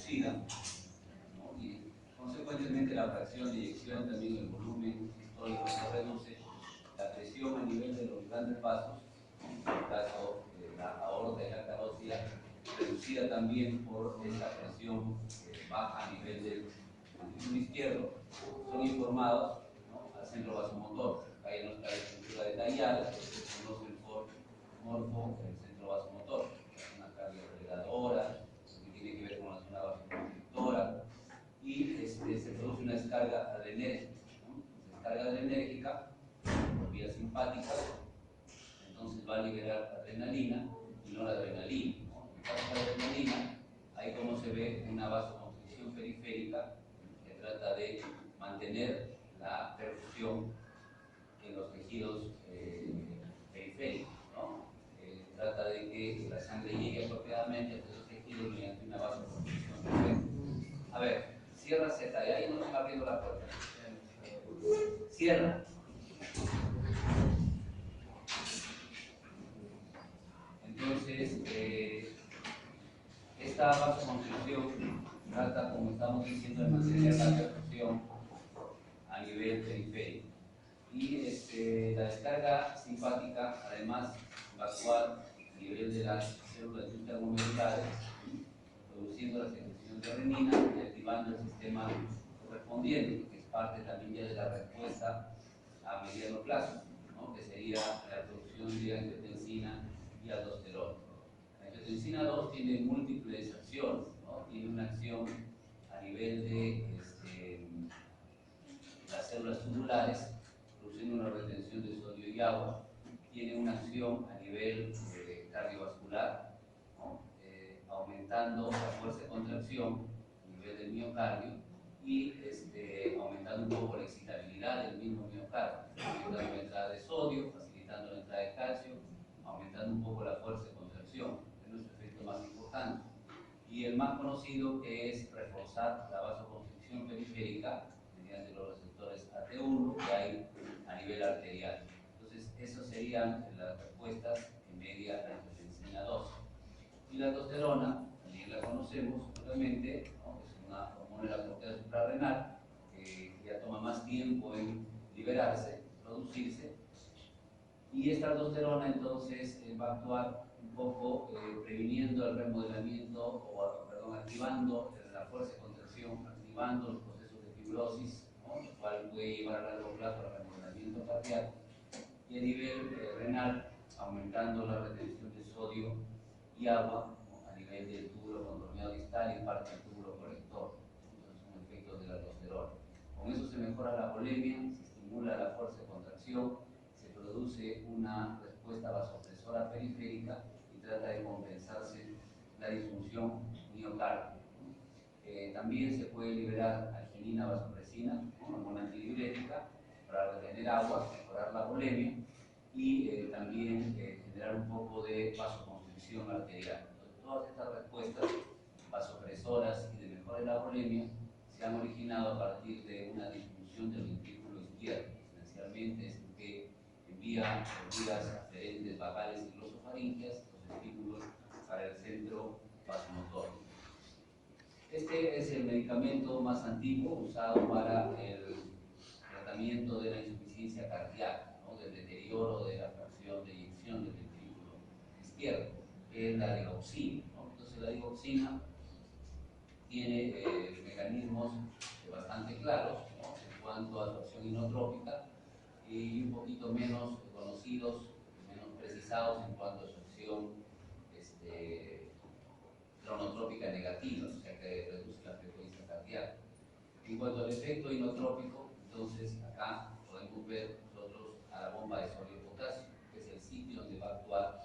reducida, ¿no? Y consecuentemente la fracción de eyección, también el volumen sistólico se reduce, la presión a nivel de los grandes vasos, ¿no? En el caso de la aorta y la carótida, reducida también por esa presión baja a nivel del ventrículo izquierdo, son informados, ¿no?, al centro vasomotor. Ahí no está la estructura detallada, se conoce el morfo, el centro vasomotor, una carga agregadora, que tiene que ver con la zona vasoconstrictora, y se produce una descarga adrenérgica, ¿no? Descarga adrenérgica por vía simpática, entonces va a liberar adrenalina y no la adrenalina, ¿no? En el caso de la adrenalina, ahí como se ve una vasoconstricción periférica que trata de mantener la perfusión en los tejidos periféricos, ¿no? Trata de que la sangre llegue apropiadamente a esos tejidos mediante una vasoconstricción perfecta. A ver, cierra Z, y ahí no están abriendo la puerta. Cierra. Entonces, esta vasoconstricción trata, como estamos diciendo, de mantener la perfusión a nivel periférico. Y la descarga simpática, además, va a actuar a nivel de las células intermodulares, produciendo la secreción de renina y activando el sistema correspondiente, que es parte también ya de la respuesta a mediano plazo, ¿no?, que sería la producción de angiotensina y aldosterona. La angiotensina 2 tiene múltiples acciones, ¿no? Tiene una acción a nivel de las células tubulares, produciendo una retención de sodio y agua. Tiene una acción a nivel cardiovascular, ¿no?, aumentando la fuerza de contracción a nivel del miocardio y aumentando un poco la excitabilidad del mismo miocardio, aumentando la entrada de sodio, facilitando la entrada de calcio, aumentando un poco la fuerza de contracción. Es nuestro efecto más importante. Y el más conocido, que es reforzar la vasoconstricción periférica mediante los receptores AT1 que hay a nivel arterial. Entonces, esas serían las respuestas que media la angiotensina 2. Y la aldosterona, también la conocemos seguramente, ¿no?, es una hormona de la corteza suprarrenal que ya toma más tiempo en liberarse, producirse. Y esta aldosterona entonces va a actuar un poco previniendo el remodelamiento, activando la fuerza de contracción, activando los procesos de fibrosis, ¿no?, lo cual puede llevar a largo plazo al remodelamiento cardíaco. Y a nivel renal, aumentando la retención de sodio y agua, ¿no?, a nivel del túbulo contorneado distal y parte del túbulo colector. Entonces son efectos de la aldosterona. Con eso se mejora la volemia, se estimula la fuerza de contracción, se produce una respuesta vasopresora periférica y trata de compensarse la disfunción miocárdica. También se puede liberar arginina vasopresina, una hormona antidiurética, para retener agua, mejorar la volemia y también generar un poco de vasoconstricción arterial. Entonces, todas estas respuestas vasopresoras y de mejora de la volemia se han originado a partir de una disfunción del ventrículo izquierdo. Esencialmente es que envía vías aferentes basales y glosofaríngeas los estímulos para el centro vasomotor. Este es el medicamento más antiguo usado para el tratamiento de la insuficiencia cardíaca, ¿no?, del deterioro de la fracción de eyección del ventrículo izquierdo, que es la digoxina, ¿no? Entonces la digoxina tiene mecanismos bastante claros, ¿no?, en cuanto a su acción inotrópica y un poquito menos conocidos, menos precisados en cuanto a su acción cronotrópica negativa, o sea que reduce la frecuencia cardíaca. En cuanto al efecto inotrópico, entonces acá podemos ver nosotros a la bomba de sodio y potasio, que es el sitio donde va a actuar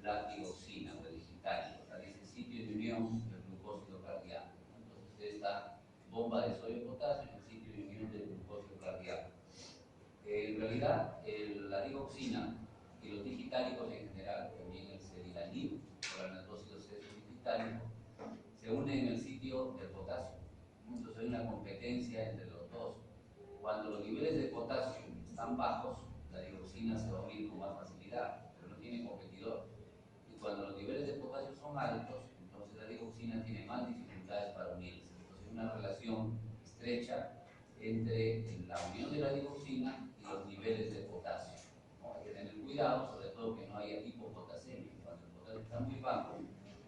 la digoxina o el digitario. Acá dice sitio de unión del glucósido cardíaco. Entonces esta bomba de sodio y potasio es el sitio de unión del glucósido cardíaco. En realidad, la digoxina y los digitálicos en general, también el cedilanib o la naltróxido digitálico, se unen en el sitio del potasio. Entonces hay una competencia entre los dos. Cuando los niveles de potasio están bajos, la digoxina se va a unir con más facilidad, pero no tiene competidor. Y cuando los niveles de potasio son altos, entonces la digoxina tiene más dificultades para unir. una relación estrecha entre la unión de la digoxina y los niveles de potasio, ¿no? Hay que tener cuidado, sobre todo que no haya hipopotasemia. Cuando el potasio está muy bajo,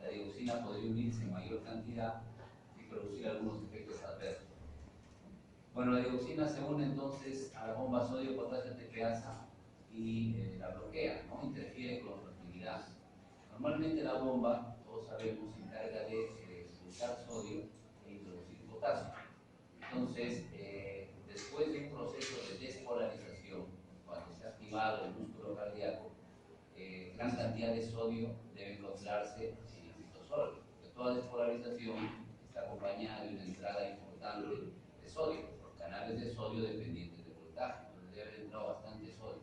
la digoxina podría unirse en mayor cantidad y producir algunos efectos adversos. Bueno, la digoxina se une entonces a la bomba sodio-potasio TPasa y la bloquea, ¿no? Interfiere con su actividad. Normalmente la bomba, todos sabemos, se encarga de expulsar sodio e introducir potasio. Entonces, después de un proceso de despolarización, cuando se ha activado el músculo cardíaco, gran cantidad de sodio debe encontrarse en el citosol. Toda despolarización está acompañada de una entrada importante de sodio, por canales de sodio dependientes del voltaje, donde debe haber entrado bastante sodio.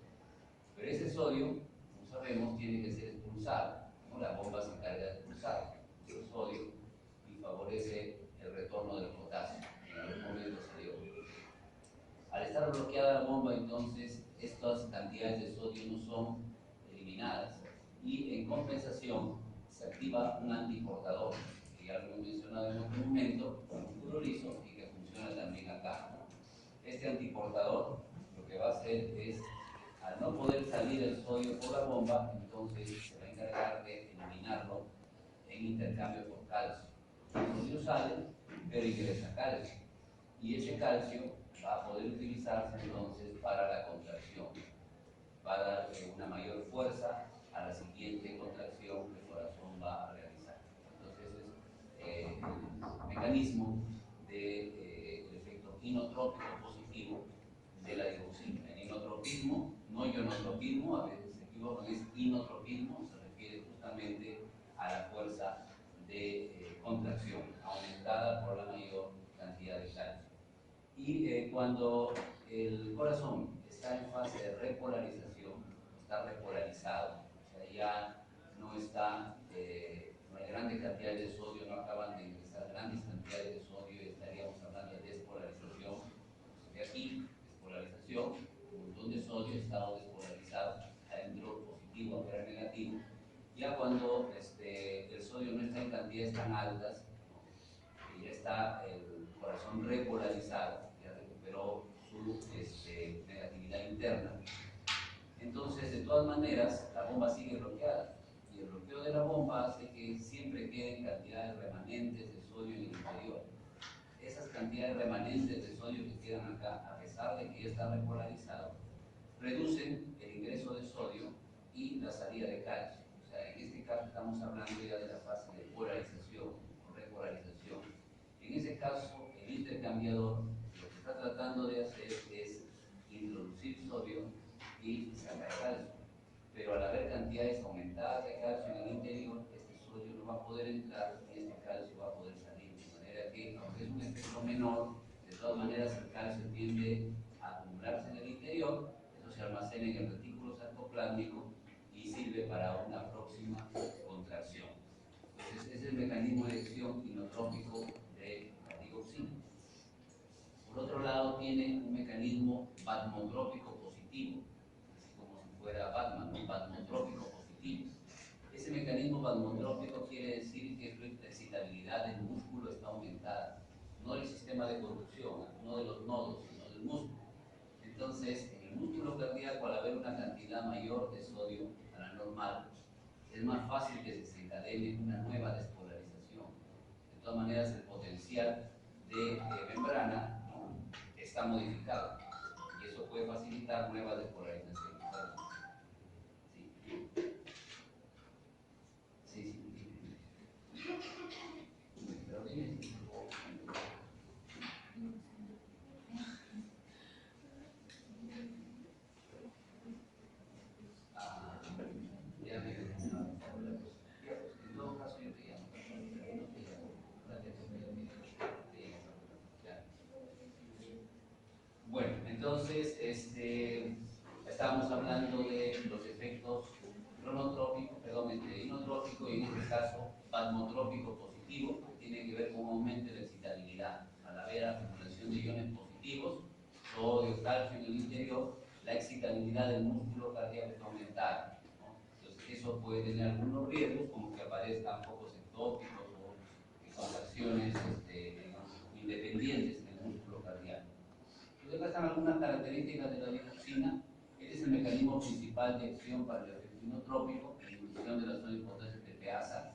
Pero ese sodio, como sabemos, tiene que ser expulsado, ¿no? La bomba se encarga de expulsar el sodio y favorece el retorno del potasio en algún momento se dio. Al estar bloqueada la bomba, entonces, estas cantidades de sodio no son eliminadas y en compensación se activa un antiportador, que ya lo he mencionado en otro momento, un músculo liso y que funciona también acá. Este antiportador lo que va a hacer es, al no poder salir el sodio por la bomba, entonces se va a encargar de eliminarlo en intercambio con calcio. El sodio sale, pero ingresa calcio. Y ese calcio va a poder utilizarse entonces para la contracción. Va a dar una mayor fuerza a la siguiente contracción que el corazón va a realizar. Entonces es el mecanismo del efecto inotrópico positivo de la digoxina. El inotropismo, no ionotropismo, a veces se equivocan, es inotropismo, se refiere justamente a la fuerza de contracción aumentada por la mayor cantidad de calcio. Y cuando el corazón está en fase de repolarización, está repolarizado, o sea, ya no está, no hay grandes cantidades de sodio, no acaban de ingresar grandes cantidades de sodio y estaríamos hablando de despolarización. De aquí, despolarización, un montón de sodio, estado despolarizado, adentro positivo, afuera negativo. Ya cuando el sodio no está en cantidades tan altas, ¿no? Ya está el corazón repolarizado, ya recuperó su negatividad interna. Entonces, de todas maneras, la bomba sigue bloqueada. Y el bloqueo de la bomba hace que siempre queden cantidades remanentes de sodio en el interior. Esas cantidades remanentes de sodio que quedan acá, a pesar de que ya está repolarizado, reducen el ingreso de sodio y la salida de calcio. O sea, en este caso estamos hablando ya de la fase de polarización o repolarización. En ese caso, el intercambiador lo que está tratando de hacer es introducir sodio y sacar calcio. Pero al haber cantidades aumentadas de calcio en el interior, este sodio no va a poder entrar y este calcio va a poder salir. De manera que, aunque es un efecto menor, de todas maneras el calcio tiende a acumularse en el interior, eso se almacena en el retículo sarcoplásmico y sirve para una próxima contracción. Entonces, ese es el mecanismo de acción inotrópico de la digoxina. Por otro lado, tiene un mecanismo batmotrópico positivo, así como si fuera Batman, un batmotrópico positivo. Ese mecanismo batmotrópico quiere decir que la excitabilidad del músculo está aumentada, no del sistema de conducción, no de los nodos, sino del músculo. Entonces, en el músculo cardíaco, al haber una cantidad mayor de sodio a la normal, es más fácil que se desencadene una nueva despolarización. De todas maneras, el potencial de membrana, ¿no?, está modificado y eso puede facilitar nuevas despolarizaciones. Sí, sí. Pero dime. Ya me en todo caso yo te llamo. Bueno, entonces, estábamos hablando de los efectos cronotrópicos, perdón, inotrópico y en este caso batmotrópico positivo, que tiene que ver con un aumento de la excitabilidad. Al haber acumulación de iones positivos, sodio, calcio en el interior, la excitabilidad del músculo cardíaco está aumentada, ¿no? Entonces, eso puede tener algunos riesgos, como que aparezcan focos ectópicos o contracciones independientes en el músculo cardíaco. Entonces, acá están algunas características de la digoxina. Este es el mecanismo principal de acción para el efecto inotrópico, la disminución de la zona de hipotesis de TPasa.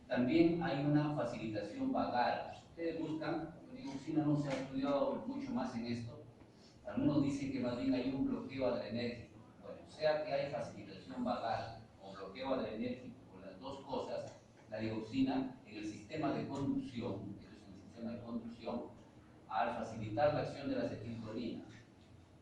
También hay una facilitación vagal. Ustedes buscan, la digoxina no se ha estudiado mucho más en esto. Algunos dicen que más bien hay un bloqueo adrenérgico. Bueno, sea que hay facilitación vagal o bloqueo adrenérgico, con las dos cosas, la digoxina en el sistema de conducción, esto es en el sistema de conducción, al facilitar la acción de la acetilcolina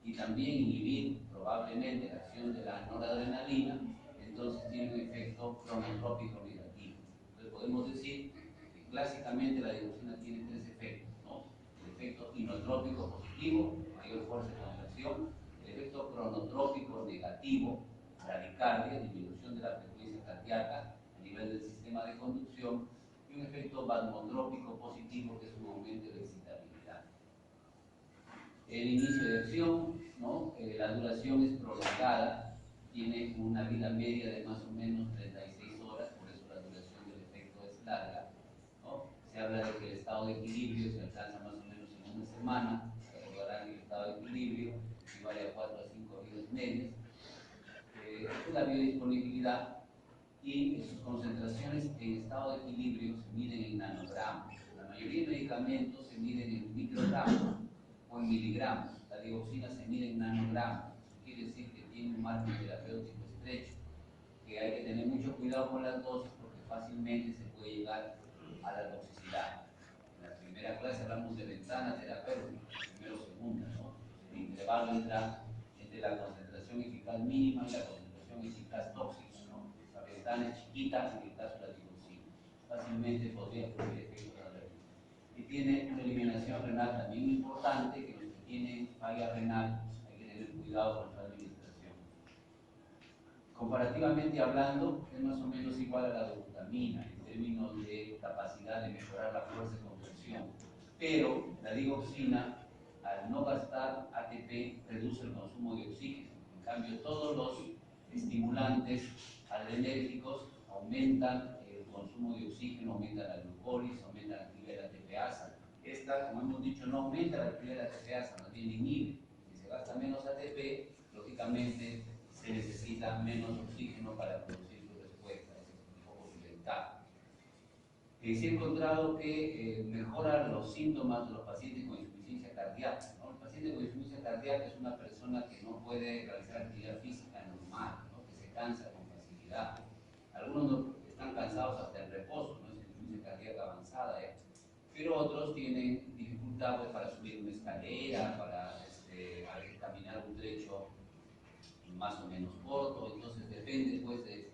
y también inhibir probablemente la acción de la noradrenalina, entonces tiene un efecto cronotrópico negativo. Entonces podemos decir que clásicamente la digoxina tiene tres efectos, ¿no? El efecto inotrópico positivo, mayor fuerza de contracción; el efecto cronotrópico negativo, bradicardia, disminución de la frecuencia cardíaca a nivel del sistema de conducción; y un efecto vasmotrópico positivo, que es un aumento de la excitabilidad. El inicio de acción, ¿no? La duración es prolongada, tiene una vida media de más o menos 36 horas, por eso la duración del efecto es larga, ¿no? Se habla de que el estado de equilibrio se alcanza más o menos en una semana. Recordarán que el estado de equilibrio equivale a 4 a 5 vidas medias. La biodisponibilidad y sus concentraciones en estado de equilibrio se miden en nanogramos. La mayoría de medicamentos se miden en microgramos o en miligramos. La digoxina se mide en nanogramos. Eso quiere decir que tiene un margen terapéutico estrecho, que hay que tener mucho cuidado con las dosis porque fácilmente se puede llegar a la toxicidad. En la primera clase hablamos de ventana terapéutica, primero o segunda, ¿no? El intervalo entre la concentración eficaz mínima y la concentración eficaz tóxica, ¿no? La ventana es chiquita en el caso de la digoxina. Fácilmente podría producir efectos alérgicos. Y tiene una eliminación renal también importante, que los que tienen falla renal hay que tener cuidado con su administración. Comparativamente hablando, es más o menos igual a la dobutamina en términos de capacidad de mejorar la fuerza de contracción, pero la digoxina, al no gastar ATP, reduce el consumo de oxígeno. En cambio, todos los estimulantes adrenérgicos aumentan el consumo de oxígeno, aumentan la glucólisis, aumentan la actividad de la TPasa. Esta, como hemos dicho, no aumenta la actividad de la TPasa, más bien inhibe. Si se gasta menos ATP, lógicamente se necesita menos oxígeno para producir su respuesta. Es un poco su ventaja. Se ha encontrado que mejora los síntomas de los pacientes con insuficiencia cardíaca, ¿no? El paciente con insuficiencia cardíaca es una persona que no puede realizar actividad física normal, ¿no? Que se cansa con facilidad. Algunos están cansados hasta el reposo, ¿no? Es insuficiencia cardíaca avanzada, pero otros tienen dificultad pues, para subir una escalera, para caminar un trecho más o menos corto. Entonces depende pues, de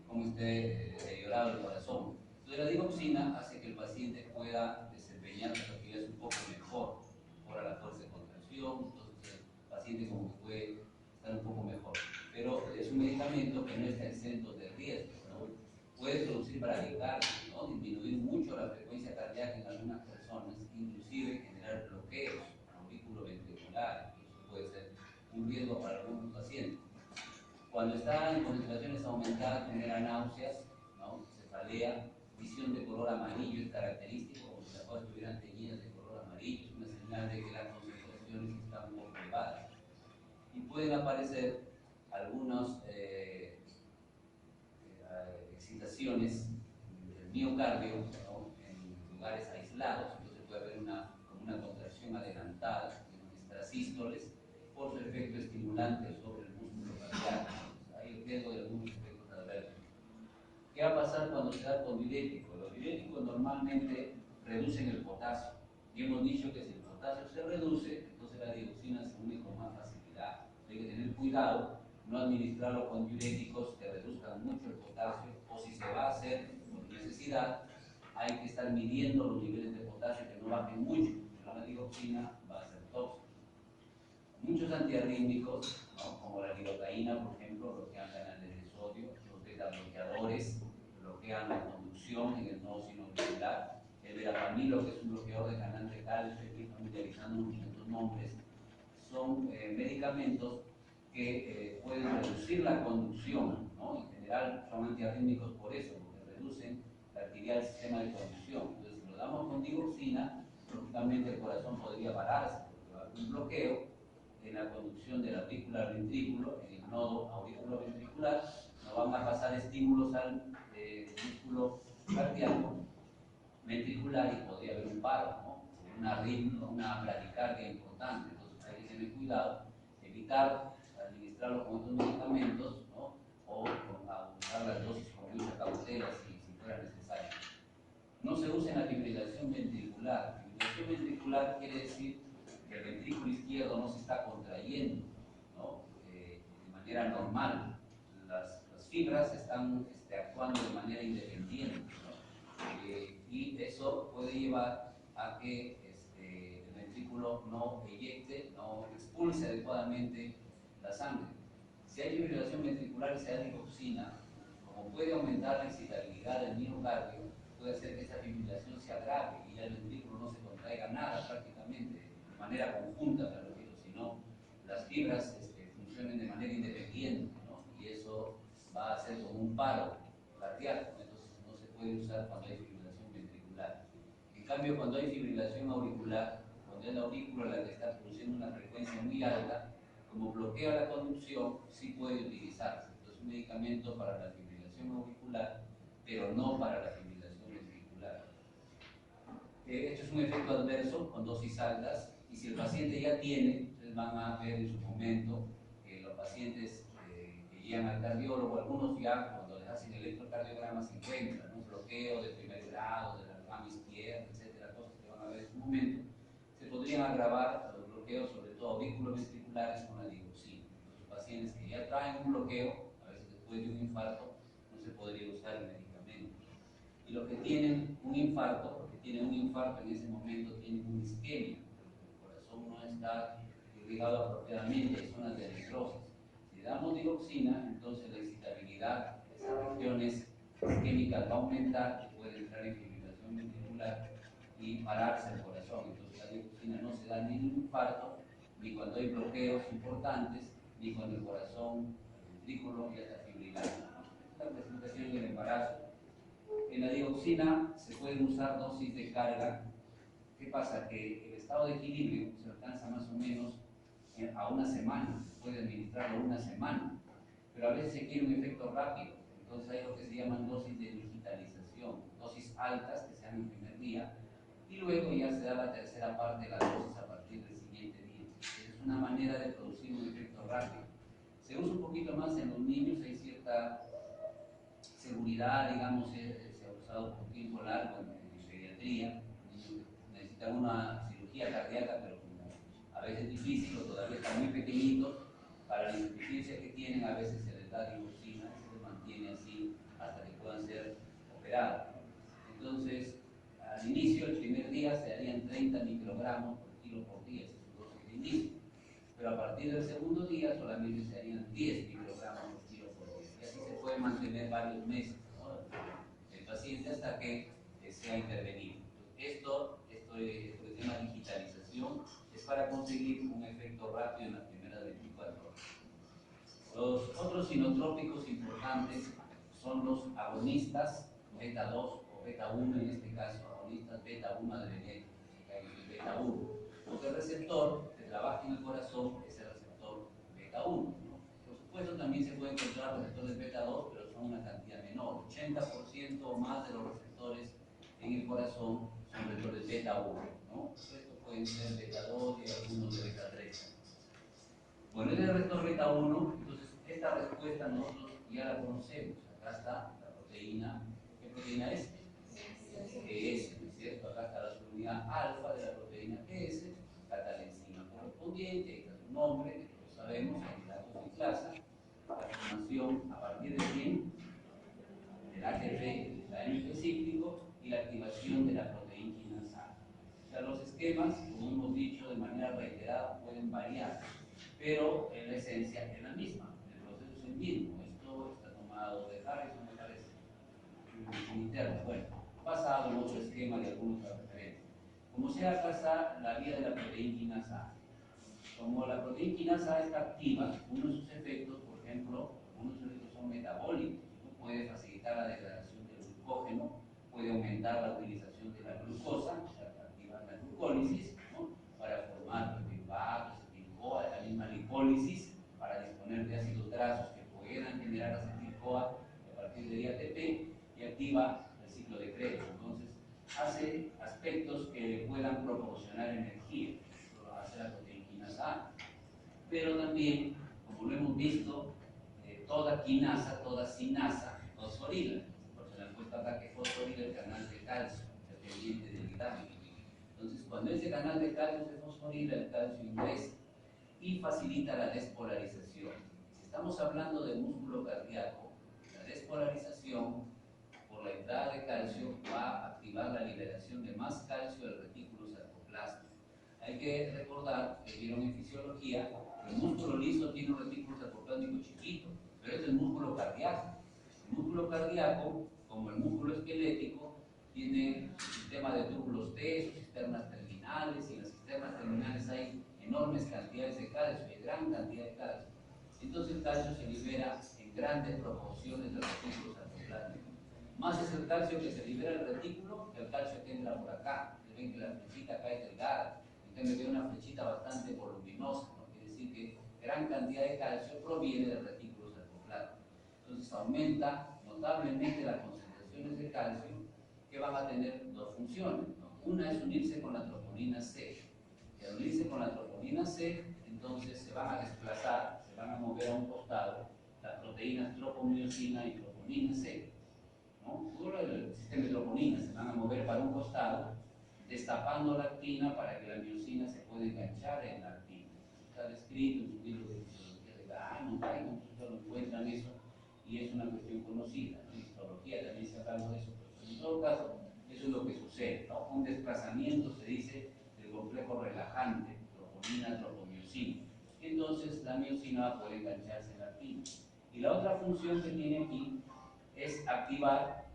cómo esté deteriorado el corazón. Entonces la digoxina hace que el paciente pueda desempeñar las actividades un poco mejor, mejora la fuerza de contracción, entonces el paciente como que puede estar un poco mejor. Pero es un medicamento que no está exento de riesgo, ¿no? Puede producir bradicardia, ¿no? Disminuir mucho la frecuencia cardíaca en algunas personas, inclusive generar bloqueos auriculoventriculares. Eso puede ser un riesgo para algunos pacientes. Cuando está en concentraciones aumentadas genera náuseas, ¿no? Cefalea, visión de color amarillo es característico, como si las cosas estuvieran teñidas de color amarillo, es una señal de que las concentraciones están muy elevadas. Y pueden aparecer algunas excitaciones del miocardio, ¿no? En lugares aislados, entonces puede haber como una contracción adelantada en extrasístoles por su efecto estimulante sobre el músculo cardíaco. Hay riesgo de algunos efectos adversos. ¿Qué va a pasar cuando se da con diuréticos? Los diuréticos normalmente reducen el potasio. Y hemos dicho que si el potasio se reduce, entonces la digoxina se une con más facilidad. Hay que tener cuidado, no administrarlo con diuréticos que reduzcan mucho el potasio, o si se va a hacer por necesidad, hay que estar midiendo los niveles de potasio que no bajen mucho, porque la digoxina va a ser tóxica. Muchos antiarrítmicos, ¿no? Como la lidocaína, por ejemplo, bloquean canales de sodio, los beta-bloqueadores bloquean la conducción en el nodo sinoauricular. El verapamilo, que es un bloqueador de canal de calcio, aquí familiarizándonos con estos nombres, son medicamentos que pueden reducir la conducción, ¿no? En general son antiarrítmicos por eso, porque reducen la actividad del sistema de conducción. Entonces, si lo damos con digoxina, lógicamente el corazón podría pararse, porque va a haber un bloqueo en la conducción del auricular-ventrículo, en el nodo auriculo-ventricular, no van a pasar estímulos al músculo cardíaco ventricular y podría haber un paro, ¿no? una bradicardia importante. Entonces hay que tener cuidado, evitar administrarlo con otros medicamentos, ¿no? O usar las dosis con mucha cautela si fuera necesario. No se usa en la fibrilación ventricular. Fibrilación ventricular quiere decir que el ventrículo izquierdo no se está contrayendo, ¿no? De manera normal. Las fibras están actuando de manera independiente, ¿no? Y eso puede llevar a que el ventrículo no eyecte, no expulse adecuadamente la sangre. Si hay fibrilación ventricular y se da digoxina, como puede aumentar la excitabilidad del miocardio, puede hacer que esa fibrilación se agrave y ya el ventrículo no se contraiga nada prácticamente, de manera conjunta, me refiero, sino las fibras funcionen de manera independiente, ¿no? Y eso va a ser como un paro cardíaco, entonces no se puede usar cuando hay fibrilación ventricular. En cambio, cuando hay fibrilación auricular, cuando es la aurícula la que está produciendo una frecuencia muy alta, como bloquea la conducción, sí puede utilizarse. Entonces, un medicamento para la fibrilación auricular, pero no para la fibrilación ventricular. Esto es un efecto adverso con dosis altas, y si el paciente ya tiene, ustedes van a ver en su momento que los pacientes que llegan al cardiólogo, algunos ya cuando les hacen electrocardiograma se encuentran, ¿no? Bloqueo de primer grado, de la rama izquierda, etcétera, cosas que van a ver en su momento. Se podrían agravar los bloqueos, sobre todo auriculoventriculares, con la digoxina. Los pacientes que ya traen un bloqueo, a veces después de un infarto, no se podría usar el medicamento. Y los que tienen un infarto, porque tienen un infarto en ese momento, tienen una isquemia, el corazón no está irrigado apropiadamente, hay zonas de necrosis. Si damos digoxina, entonces la excitabilidad de esas regiones isquémicas va a aumentar y puede entrar en fibrilación ventricular y pararse el corazón. Entonces la digoxina no se da ni en un infarto, ni cuando hay bloqueos importantes, ni cuando el corazón, el ventrículo ya está fibrilado. La presentación del embarazo. En la digoxina se pueden usar dosis de carga. ¿Qué pasa? Que el estado de equilibrio se alcanza más o menos a una semana, se puede administrarlo una semana, pero a veces se quiere un efecto rápido, entonces hay lo que se llaman dosis de digitalización, dosis altas que se dan el primer día, y luego ya se da la tercera parte de la dosis a partir del siguiente día. Es una manera de producir un efecto rápido. Se usa un poquito más en los niños, hay cierta seguridad, digamos, se ha usado por tiempo largo en pediatría, necesitan una cirugía cardíaca, pero como a veces difícil o todavía están muy pequeñitos, para la insuficiencia que tienen a veces se les da digoxina y se les mantiene así hasta que puedan ser operados. Entonces, al inicio, el primer día se darían 30 microgramos por kilo por día, esa es su dosis de inicio, pero a partir del segundo día solamente se darían 10 microgramos por kilo por día, y así se puede mantener varios meses, ¿no? El paciente hasta que sea intervenido. Esto que se llama digitalización es para conseguir un efecto rápido en las primeras 24 horas. Los otros sinotrópicos importantes son los agonistas beta 2 o beta 1, en este caso agonistas beta 1 adrenérgicos, beta 1, porque el receptor que trabaja en el corazón es el receptor beta 1, ¿no? Por supuesto también se pueden encontrar receptores beta 2, pero son una cantidad menor, 80% o más de los receptores en el corazón son receptores beta 1, ¿no? Estos pueden ser beta 2 y algunos de beta 3. Bueno, es el receptor beta 1, entonces esta respuesta nosotros ya la conocemos. Acá está la proteína. ¿Qué proteína es? GS, ¿no es cierto? Acá está la subunidad alfa de la proteína GS, acá está la enzima correspondiente, ahí está su nombre, que todos sabemos, hidratos de clase, la formación a partir de quién, del ATP, del AMP cíclico y la activación de la proteína A. O sea, los esquemas, como hemos dicho de manera reiterada, pueden variar, pero en la esencia es la misma, el proceso es el mismo. Esto está tomado de Harrison, me parece, en interno, bueno, basado en otro esquema de algunos referentes. Como sea, acá está la vía de la proteína A. Como la proteína A está activa, uno de sus efectos, por ejemplo, unos de sus efectos son metabólicos, ¿no? Puede facilitar la degradación del glucógeno, puede aumentar la utilización de la glucosa, o sea, activar la glucosa. glucólisis, ¿no? Para formar piruvatos, acetil-CoA, la misma lipólisis para disponer de ácidos grasos que puedan generar acetil-CoA a partir de ATP y activa el ciclo de Krebs. Entonces, hace aspectos que le puedan proporcionar energía, eso hace la proteína quinasa A. Pero también, como lo hemos visto, toda quinasa, toda sinasa fosforila. Por eso le han puesto acá que fosforila el canal de calcio, dependiente del hidráulico. Entonces, cuando ese canal de calcio se fosforila, el calcio ingresa y facilita la despolarización. Si estamos hablando de músculo cardíaco, la despolarización por la entrada de calcio va a activar la liberación de más calcio del retículo sarcoplasmático. Hay que recordar que vieron en fisiología que el músculo liso tiene un retículo sarcoplasmático chiquito, pero es el músculo cardíaco. El músculo cardíaco, como el músculo esquelético, tiene un sistema de túbulos T, sus cisternas terminales, y en las cisternas terminales hay enormes cantidades de calcio, hay gran cantidad de calcio. Entonces el calcio se libera en grandes proporciones del retículo sarcoplasmático. Más es el calcio que se libera del retículo que el calcio que entra por acá. Ven que la flechita acá es delgada, en cambio ve una flechita bastante voluminosa, ¿no? Quiere decir que gran cantidad de calcio proviene del retículo sarcoplasmático. Entonces aumenta notablemente las concentraciones de calcio, que van a tener dos funciones, ¿no? Una es unirse con la troponina C. Y al unirse con la troponina C, entonces se van a desplazar, se van a mover a un costado las proteínas tropomiosina y troponina C, ¿no? Todo el sistema de troponina se van a mover para un costado, destapando la actina para que la miosina se pueda enganchar en la actina. Está descrito en su libro de fisiología de Gaiman, lo encuentran eso, y es una cuestión conocida, ¿no? En histología también se habla de eso, pero en todo caso, eso es lo que sucede, ¿no? Un desplazamiento, se dice, del complejo relajante, troponina, tropomiosina. Entonces, la miosina va a poder engancharse en la actina. Y la otra función que tiene aquí es activar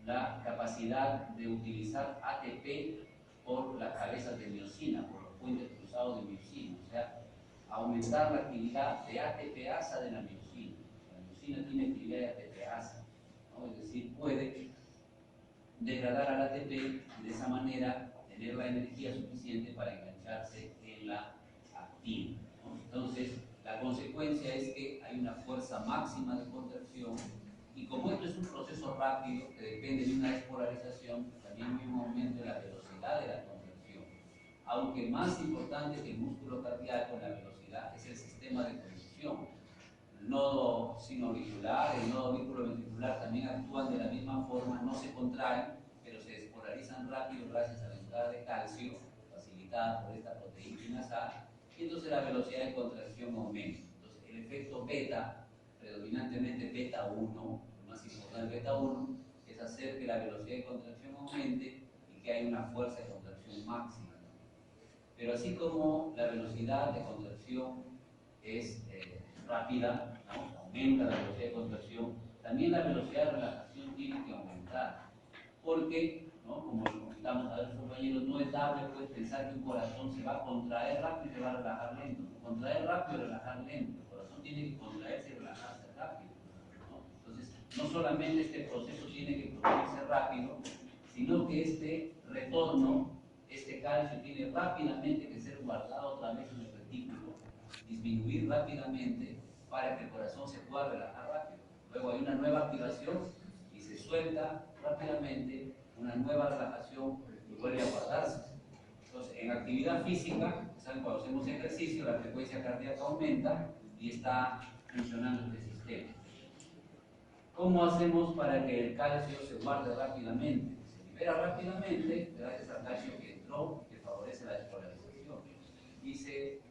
la capacidad de utilizar ATP por las cabezas de miosina, por los puentes cruzados de miosina, o sea, aumentar la actividad de ATPasa de la miosina. La miosina tiene actividad de ATPasa, ¿no? Es decir, puede degradar al ATP y de esa manera tener la energía suficiente para engancharse en la actina, ¿no? Entonces, la consecuencia es que hay una fuerza máxima de contracción, y como esto es un proceso rápido que depende de una despolarización, también hay un aumento de la velocidad de la contracción. Aunque más importante que el músculo cardíaco en la velocidad es el sistema de conducción. El nodo sinoauricular, el nodo ventricular también actúan de la misma forma, no se contraen, pero se despolarizan rápido gracias a la entrada de calcio, facilitada por esta proteína quinasa A, y entonces la velocidad de contracción aumenta. Entonces el efecto beta, predominantemente beta 1, el más importante beta 1, es hacer que la velocidad de contracción aumente y que haya una fuerza de contracción máxima. Pero así como la velocidad de contracción es rápida, ¿no? Aumenta la velocidad de contracción, también la velocidad de relajación tiene que aumentar, porque, ¿no? Como lo comentamos a los compañeros, no es dable pues, pensar que un corazón se va a contraer rápido y se va a relajar lento. Contraer rápido y relajar lento. El corazón tiene que contraerse y relajarse rápido, ¿no? Entonces, no solamente este proceso tiene que producirse rápido, sino que este retorno, este calcio tiene rápidamente que ser guardado otra vez en el retículo, disminuir rápidamente para que el corazón se pueda relajar rápido. Luego hay una nueva activación y se suelta rápidamente, una nueva relajación y vuelve a guardarse. Entonces, en actividad física, ¿saben? Cuando hacemos ejercicio, la frecuencia cardíaca aumenta y está funcionando este sistema. ¿Cómo hacemos para que el calcio se guarde rápidamente? Se libera rápidamente gracias al calcio que entró, que favorece la despolarización. Y se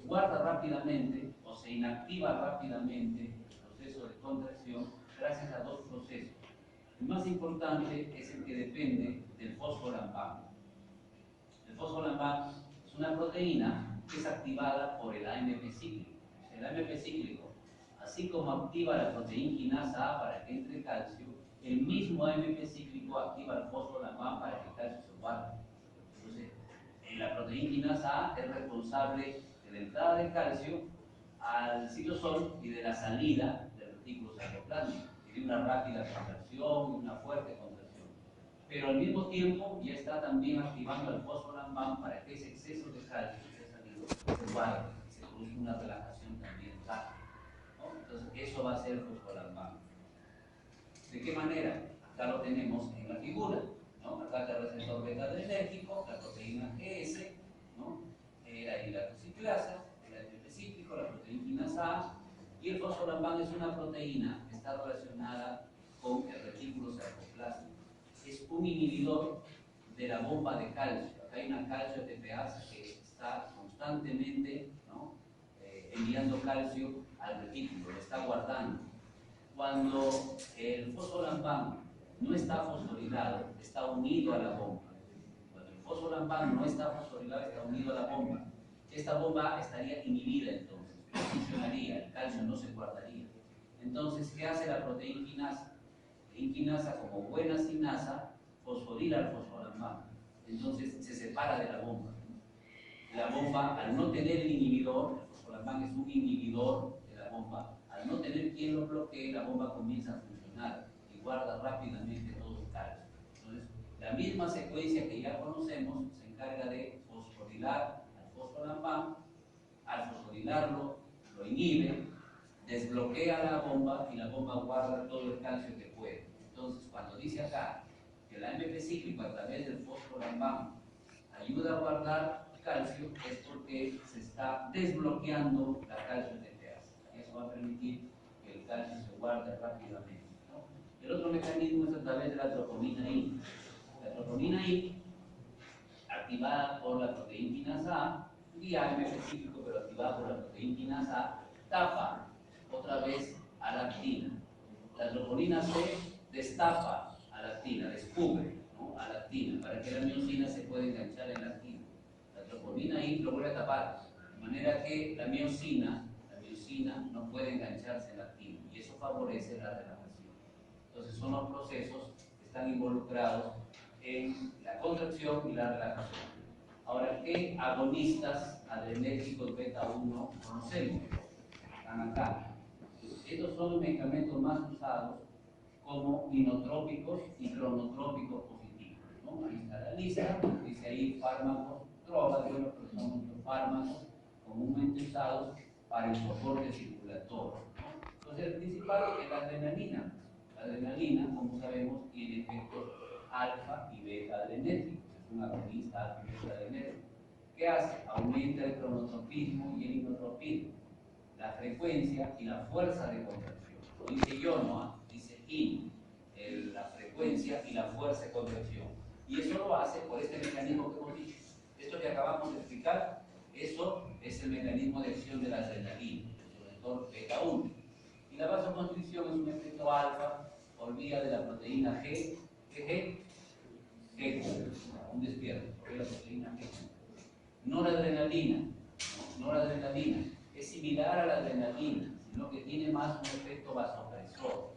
guarda rápidamente o se inactiva rápidamente el proceso de contracción gracias a dos procesos. El más importante es el que depende del fosfolambán. El fosfolambán es una proteína que es activada por el AMP cíclico. El AMP cíclico, así como activa la proteína quinasa A para que entre calcio, el mismo AMP cíclico activa el fosfolambán para que el calcio se guarde. Entonces, la proteína quinasa A es responsable de la entrada de calcio al citosol y de la salida del retículo sarcoplasmático, y de una rápida contracción y una fuerte contracción. pero al mismo tiempo ya está también activando el fosfolambán para que ese exceso de calcio que ha salido se guarde, se produzca una relajación también rápida, ¿no? Entonces eso va a ser fosfolambán. ¿De qué manera? Acá lo tenemos en la figura, ¿no? Acá está el receptor beta-adrenérgico, la proteína GS, ¿no? La hidratoxiclasa, el ATP cíclico, la proteína quinasa A, y el fosfolambán es una proteína que está relacionada con el retículo sarcoplásmico. Es un inhibidor de la bomba de calcio. Acá hay una calcio ATPasa que está constantemente, ¿no? Enviando calcio al retículo, lo está guardando. Cuando el fosfolambán no está fosforilado, está unido a la bomba. Cuando el fosfolambán no está fosforilado, está unido a la bomba. Esta bomba estaría inhibida entonces, no funcionaría, el calcio no se guardaría. Entonces, ¿qué hace la proteína quinasa? La proteína quinasa, como buena sinasa, fosforila el fosfolambán. Entonces se separa de la bomba. La bomba, al no tener el inhibidor, el fosfolambán es un inhibidor de la bomba, al no tener quien lo bloquee, la bomba comienza a funcionar y guarda rápidamente todo el calcio. Entonces, la misma secuencia que ya conocemos se encarga de fosforilar al fosfolambán, al fosforilarlo, lo inhibe, desbloquea la bomba y la bomba guarda todo el calcio que puede. Entonces, cuando dice acá que la AMP cíclico a través del fosfolambán ayuda a guardar calcio, es porque se está desbloqueando la calcio ATPasa. Eso va a permitir que el calcio se guarde rápidamente, ¿no? El otro mecanismo es a través de la troponina I. La troponina I, activada por la proteína quinasa A, y AMP cíclico, pero activada por la proteína quinasa A, tapa otra vez a la actina. La troponina C destapa a la actina, descubre, ¿no?, a la actina, para que la miosina se pueda enganchar en la actina. La troponina I lo vuelve a tapar, de manera que la miosina no puede engancharse en la actina, y eso favorece la relajación. Entonces son los procesos que están involucrados en la contracción y la relajación. Ahora, ¿qué agonistas adrenérgicos beta 1 conocemos? Están acá. Estos son los medicamentos más usados como inotrópicos y cronotrópicos positivos, ¿no? Ahí está la lista, dice ahí fármacos, drogas, bueno, pero son muchos fármacos comúnmente usados para el soporte circulatorio, ¿no? Entonces, el principal es la adrenalina. La adrenalina, como sabemos, tiene efectos alfa y beta adrenérgicos, es un agonista alfa y beta adrenérgico. ¿Qué hace? Aumenta el cronotropismo y el inotropismo, la frecuencia y la fuerza de contracción. No dice yo, no, dice in, la frecuencia y la fuerza de contracción. Y eso lo hace por este mecanismo que hemos dicho. Esto que acabamos de explicar, eso es el mecanismo de acción de la adrenalina, el receptor beta 1. Y la vasoconstricción es un efecto alfa por vía de la proteína G, G, un despierto, por la proteína G. Noradrenalina, es similar a la adrenalina, sino que tiene más un efecto vasopresor.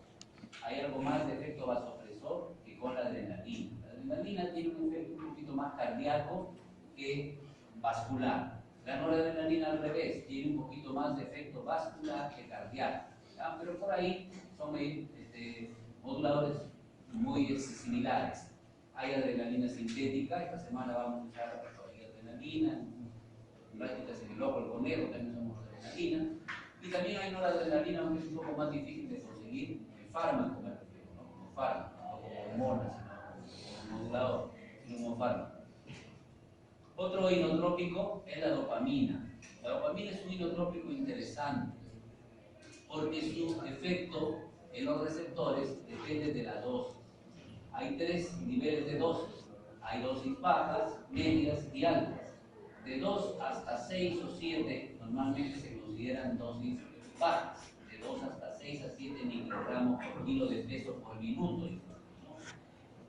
Hay algo más de efecto vasopresor que con la adrenalina. La adrenalina tiene un efecto un poquito más cardíaco que vascular. La noradrenalina al revés, tiene un poquito más de efecto vascular que cardíaco. ¿Ya? Pero por ahí son moduladores muy similares. Hay adrenalina sintética, esta semana vamos a usar la adrenalina, prácticas en el ojo, el conejo, también usamos adrenalina. Y también hay noradrenalina, aunque es un poco más difícil de conseguir, el fármaco me refiero, ¿no? Como fármaco, no como hormonas, sino como modulador, sino como fármaco. Otro inotrópico es la dopamina. La dopamina es un inotrópico interesante, porque su efecto en los receptores depende de la dosis. Hay tres niveles de dosis. Hay dosis bajas, medias y altas. De 2 hasta 6 o 7 normalmente se consideran dosis bajas. De 2 hasta 6 a 7 microgramos por kilo de peso por minuto.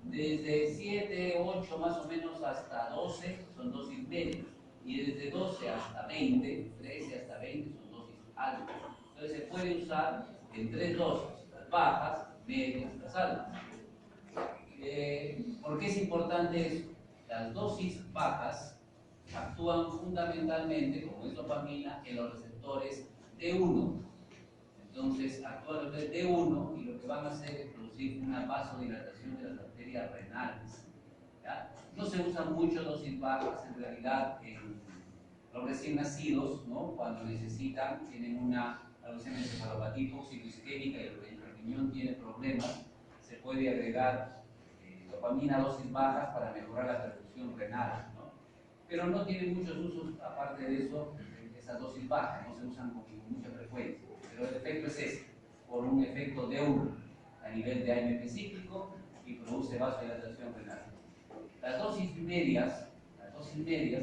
Desde 7, 8 más o menos hasta 12 son dosis medias. Y desde 12 hasta 20, 13 hasta 20 son dosis altas. Entonces se puede usar en tres dosis, las bajas, medias, las altas. ¿Por qué es importante eso? Las dosis bajas actúan fundamentalmente, como es dopamina, en los receptores T1. Entonces actúa el D1 y lo que van a hacer es producir una vasodilatación de las arterias renales. ¿Ya? No se usan mucho dosis bajas, en realidad en los recién nacidos, ¿no? Cuando necesitan, tienen una encefalopatía hipóxico-isquémica y el riñón tiene problemas, se puede agregar dopamina a dosis bajas para mejorar la perfusión renal, ¿no? Pero no tiene muchos usos, aparte de eso, esas dosis bajas, no se usan con mucha frecuencia. Pero el efecto es ese, por un efecto D1 a nivel de AMP cíclico y produce vasodilatación renal. Las dosis medias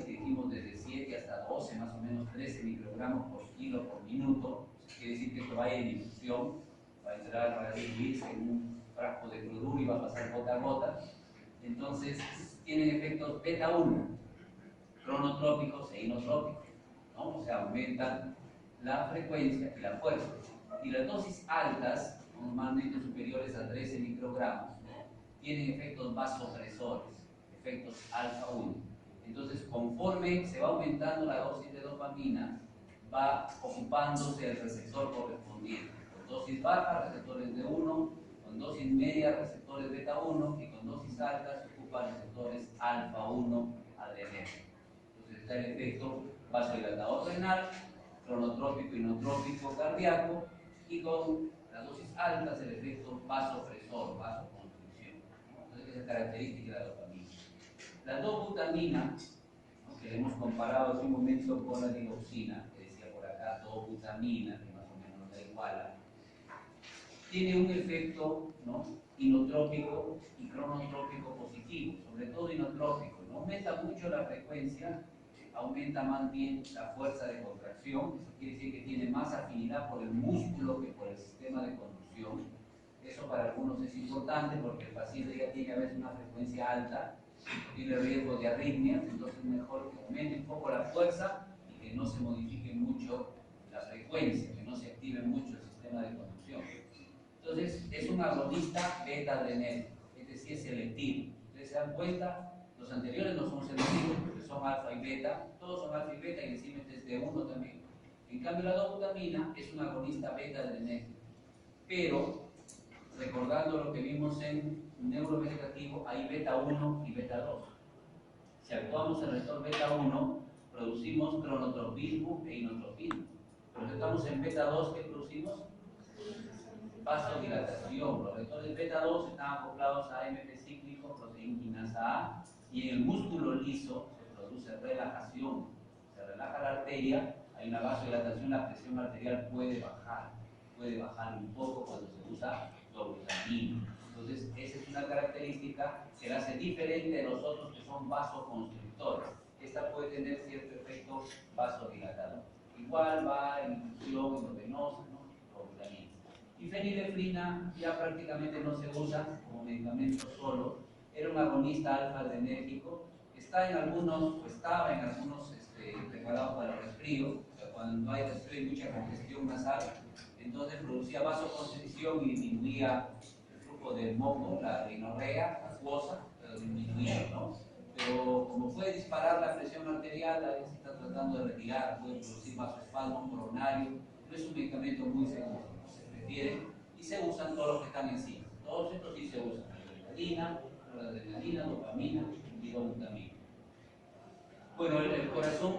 que dijimos desde 7 hasta 12, más o menos 13 microgramos por kilo por minuto, quiere decir que esto vaya en difusión, va a entrar, va a diluirse en un frasco de cloruro y va a pasar gota a gota. Entonces, tienen efectos beta 1, cronotrópicos e inotrópicos, ¿no? O sea, aumentan la frecuencia y la fuerza. Y las dosis altas, normalmente superiores a 13 microgramos, tienen efectos vasopresores, efectos alfa 1. Entonces, conforme se va aumentando la dosis de dopamina, va ocupándose el receptor correspondiente. Con dosis bajas, receptores de 1, con dosis media, receptores beta 1, y con dosis altas se ocupan receptores alfa 1 adrenérgicos. Entonces está el efecto vasodilatador renal, cronotrópico y inotrópico cardíaco, y con las dosis altas el efecto vasopresor, vasoconstricción. Entonces esa es la característica de la dopamina. La dobutamina, ¿no?, que le hemos comparado hace un momento con la digoxina, que decía por acá dobutamina, que más o menos da igual, tiene un efecto, ¿no?, inotrópico y cronotrópico positivo, sobre todo inotrópico. No aumenta mucho la frecuencia, aumenta más bien la fuerza de contracción, eso quiere decir que tiene más afinidad por el músculo que por el sistema de conducción. Eso para algunos es importante porque el paciente ya tiene a veces una frecuencia alta, tiene riesgo de arritmias, entonces es mejor que aumente un poco la fuerza y que no se modifique mucho la frecuencia, que no se active mucho el sistema de conducción. Entonces es un agonista beta-adrenérgico, es decir, es selectivo. Ustedes se dan cuenta, los anteriores no son selectivos porque son alfa y beta, todos son alfa y beta y encima es de 1 también. En cambio la dobutamina es un agonista beta-adrenérgico, pero recordando lo que vimos en neurovegetativo, hay beta 1 y beta 2. Si actuamos en el receptor beta 1, producimos cronotropismo e inotropismo. Pero si estamos en beta 2, ¿qué producimos? Vasodilatación. Los receptores beta 2 están acoplados a AMP cíclico, proteína quinasa A, y en el músculo liso se produce relajación. Se relaja la arteria, hay una vasodilatación, la presión arterial puede bajar un poco cuando se usa dobutamina. Entonces, esa es una característica que la hace diferente de los otros que son vasoconstrictores. Esta puede tener cierto efecto vasodilatador. Igual va en infusión endovenosa, ¿no?, dobutamina. Y fenilefrina ya prácticamente no se usa como medicamento solo. Era un agonista alfa-adrenérgico. Estaba en algunos preparados para el resfrío. O sea, cuando hay resfrío y mucha congestión nasal, entonces producía vasoconstricción y disminuía el flujo del moco, la rinorrea acuosa, pero disminuía, ¿no? Pero como puede disparar la presión arterial, a veces está tratando de retirar, puede producir vasoespasmo coronario, no es un medicamento muy seguro, ¿no? Se prefiere y se usan todos los que están encima. Todos estos sí se usan: adrenalina, dopamina y dobutamina. Bueno, el corazón,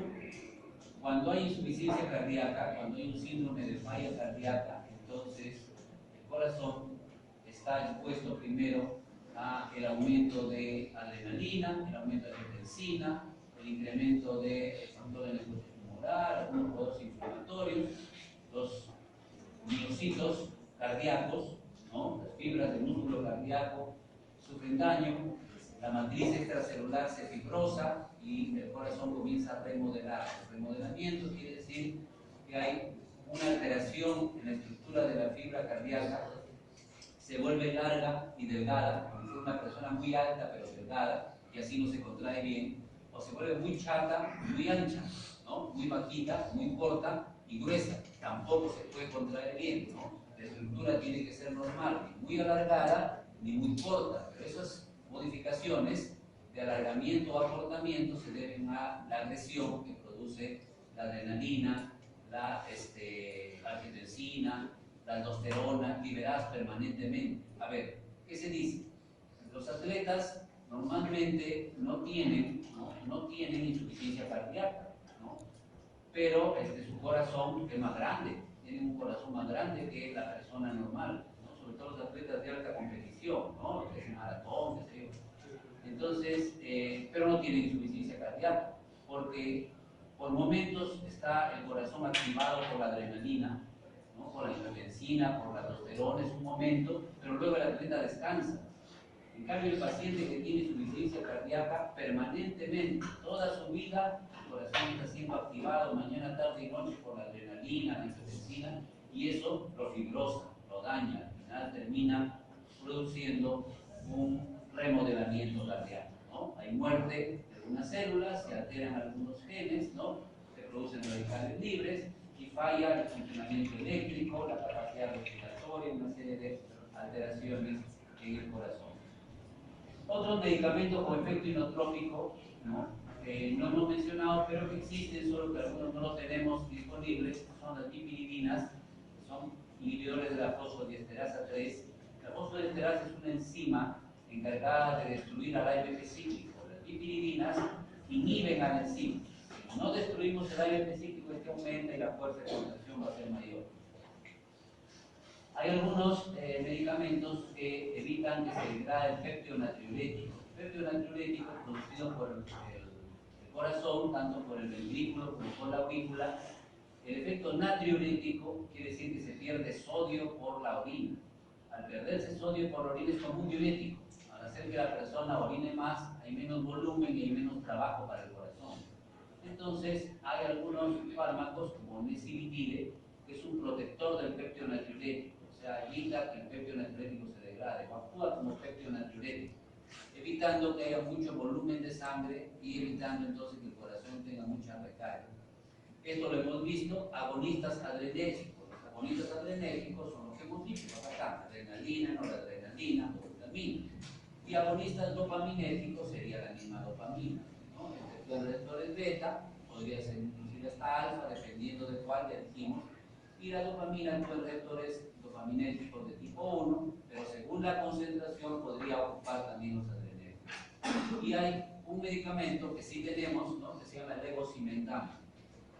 cuando hay insuficiencia cardíaca, cuando hay un síndrome de falla cardíaca, entonces el corazón está expuesto primero a el aumento de adrenalina, el aumento de angiotensina, el incremento de factor de necrosis tumoral, algunos procesos inflamatorios, los miocitos cardíacos, ¿no?, las fibras del músculo cardíaco sufren daño, la matriz extracelular se fibrosa y el corazón comienza a remodelar. El remodelamiento quiere decir que hay una alteración en la estructura de la fibra cardíaca, se vuelve larga y delgada, como si fuera una persona muy alta pero delgada, y así no se contrae bien, o se vuelve muy chata, muy ancha, ¿no?, muy bajita, muy corta y gruesa, tampoco se puede contraer bien, ¿no? La estructura tiene que ser normal, ni muy alargada ni muy corta, pero esas modificaciones de alargamiento o acortamiento se deben a la agresión que produce la adrenalina, la angiotensina, la aldosterona, liberadas permanentemente. A ver, ¿qué se dice? Los atletas normalmente no tienen insuficiencia cardíaca, ¿no? Pero su corazón es más grande, tienen un corazón más grande que la persona normal, ¿no? Sobre todo los atletas de alta competición, ¿no? Que es maratón, qué sé yo. Entonces, pero no tienen insuficiencia cardíaca, porque por momentos está el corazón activado por la adrenalina, ¿no? Por la angiotensina, por la aldosterona, es un momento, pero luego el atleta descansa. En cambio, el paciente que tiene insuficiencia cardíaca permanentemente, toda su vida, el corazón está siendo activado mañana, tarde y noche por la adrenalina, la angiotensina, y eso lo fibrosa, lo daña, al final termina produciendo un remodelamiento cardíaco, ¿no? Hay muerte de algunas células, se alteran algunos genes, ¿no? Se producen radicales libres y falla el funcionamiento eléctrico, la capacidad respiratoria, una serie de alteraciones en el corazón. Otros medicamentos con efecto inotrópico, ¿no? No hemos mencionado, pero que existen, solo que algunos no los tenemos disponibles, son las dipiridinas, que son inhibidores de la fosfodiesterasa 3. La fosfodiesterasa es una enzima encargada de destruir al AMP cíclico. Las dipiridinas inhiben al enzima. Si no destruimos el AMP cíclico, este aumenta y la fuerza de contracción va a ser mayor. Hay algunos medicamentos que evitan que se degrade el péptido natriurético. El péptido natriurético es producido por el corazón, tanto por el ventrículo como por la aurícula. El efecto natriurético quiere decir que se pierde sodio por la orina. Al perderse sodio por la orina es como un diurético. Al hacer que la persona orine más, hay menos volumen y hay menos trabajo para el corazón. Entonces, hay algunos fármacos como nesibitide, que es un protector del péptido natriurético. O sea, evita que el péptido natriurético se degrade, o actúa como péptido natriurético, evitando que haya mucho volumen de sangre y evitando entonces que el corazón tenga mucha recarga. Esto lo hemos visto, agonistas adrenérgicos. Los agonistas adrenérgicos son los que hemos visto acá, adrenalina, noradrenalina, dopaminina. Y agonistas dopaminérgicos sería la misma dopamina, ¿no? Los receptores beta, podría ser inclusive hasta alfa, dependiendo de cuál ya dijimos. Y la dopamina actúa en receptores dopaminérgicos de tipo 1, pero según la concentración podría ocupar también los adrenérgicos. Y hay un medicamento que sí tenemos, ¿no? Que se llama el levosimendan.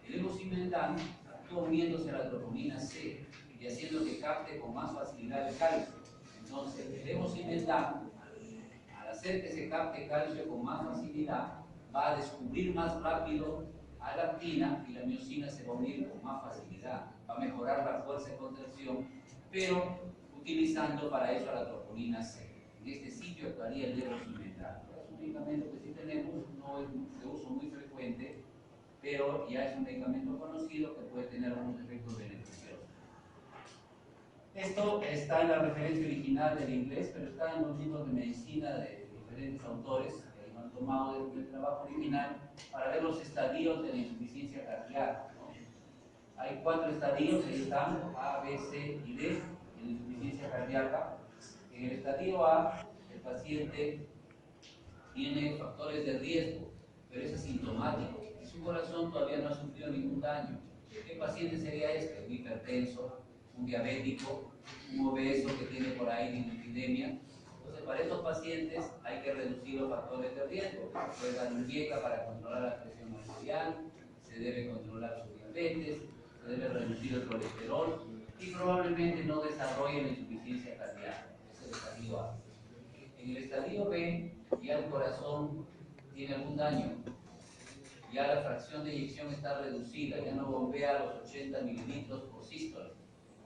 El levosimendan actúa uniéndose a la troponina C y haciendo que capte con más facilidad el calcio. Entonces, el levosimendan, al hacer que se capte calcio con más facilidad, va a descubrir más rápido a la actina y la miosina se va a unir con más facilidad. Va a mejorar la fuerza de contracción, pero utilizando para eso a la troponina C. En este sitio actuaría el levosimendan. Es un medicamento que sí tenemos, no es de uso muy frecuente, pero ya es un medicamento conocido que puede tener algunos efectos beneficiosos. Esto está en la referencia original del inglés, pero está en los libros de medicina de diferentes autores que lo han tomado del trabajo original para ver los estadios de la insuficiencia cardíaca, ¿no? Hay 4 estadios, ahí están, A, B, C y D, en la insuficiencia cardíaca. En el estadio A, el paciente tiene factores de riesgo, pero es asintomático. Su corazón todavía no ha sufrido ningún daño. ¿Qué paciente sería este? Un hipertenso, un diabético, un obeso que tiene por ahí dislipidemia. Entonces, para estos pacientes hay que reducir los factores de riesgo. Se puede dar un dieta para controlar la presión arterial, se debe controlar su diabetes, se debe reducir el colesterol y probablemente no desarrolle la insuficiencia cardíaca. Ese es el estadio A. En el estadio B, ya el corazón tiene algún daño. Ya la fracción de eyección está reducida, ya no bombea los 80 mililitros por sístole,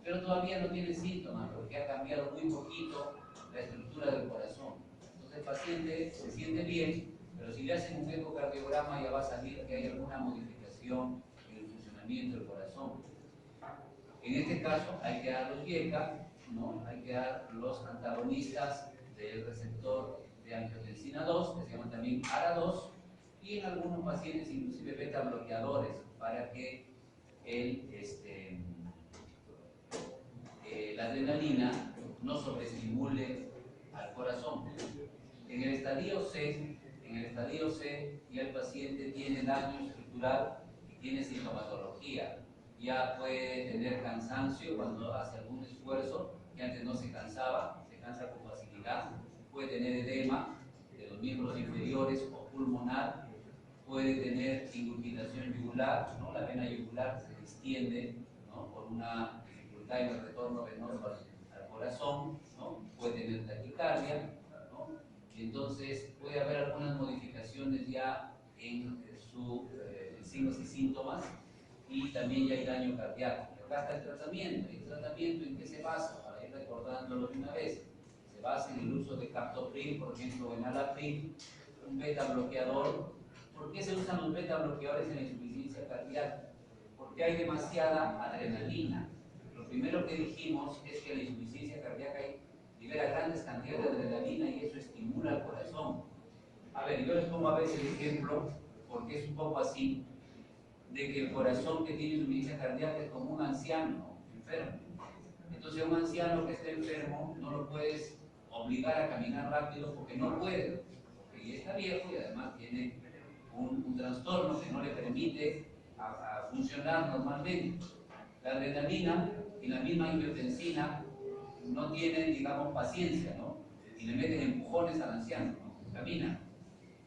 pero todavía no tiene síntomas porque ha cambiado muy poquito la estructura del corazón. Entonces el paciente se siente bien, pero si le hacen un ecocardiograma ya va a salir que hay alguna modificación en el funcionamiento del corazón. En este caso hay que dar los IECA, ¿no? Hay que dar los antagonistas del receptor de angiotensina 2, que se llaman también ARA2, y en algunos pacientes inclusive beta bloqueadores para que la adrenalina no sobreestimule al corazón. En el estadio C ya el paciente tiene daño estructural y tiene sintomatología. ya puede tener cansancio cuando hace algún esfuerzo, que antes no se cansaba, se cansa con facilidad, puede tener edema de los miembros inferiores o pulmonar, puede tener ingurgitación yugular, ¿no? La vena yugular se distiende, ¿no? Por una dificultad en el retorno venoso al corazón, ¿no? Puede tener taquicardia, ¿no? Y entonces puede haber algunas modificaciones ya en sus signos y síntomas, y también ya hay daño cardíaco. Acá está el tratamiento. ¿Y el tratamiento en qué se basa? Para ir recordándolo de una vez. Se basa en el uso de captopril, por ejemplo, enalapril, un beta bloqueador. ¿Por qué se usan los beta bloqueadores en la insuficiencia cardíaca? Porque hay demasiada adrenalina. Lo primero que dijimos es que la insuficiencia cardíaca libera grandes cantidades de adrenalina y eso estimula al corazón. A ver, yo les pongo a veces el ejemplo, porque es un poco así, de que el corazón que tiene insuficiencia cardíaca es como un anciano enfermo. Entonces, un anciano que está enfermo no lo puedes obligar a caminar rápido porque no puede, porque ya está viejo y además tiene un trastorno que no le permite a funcionar normalmente. La adrenalina y la misma angiotensina no tienen, digamos, paciencia, ¿no? Y le meten empujones al anciano, ¿no? Camina,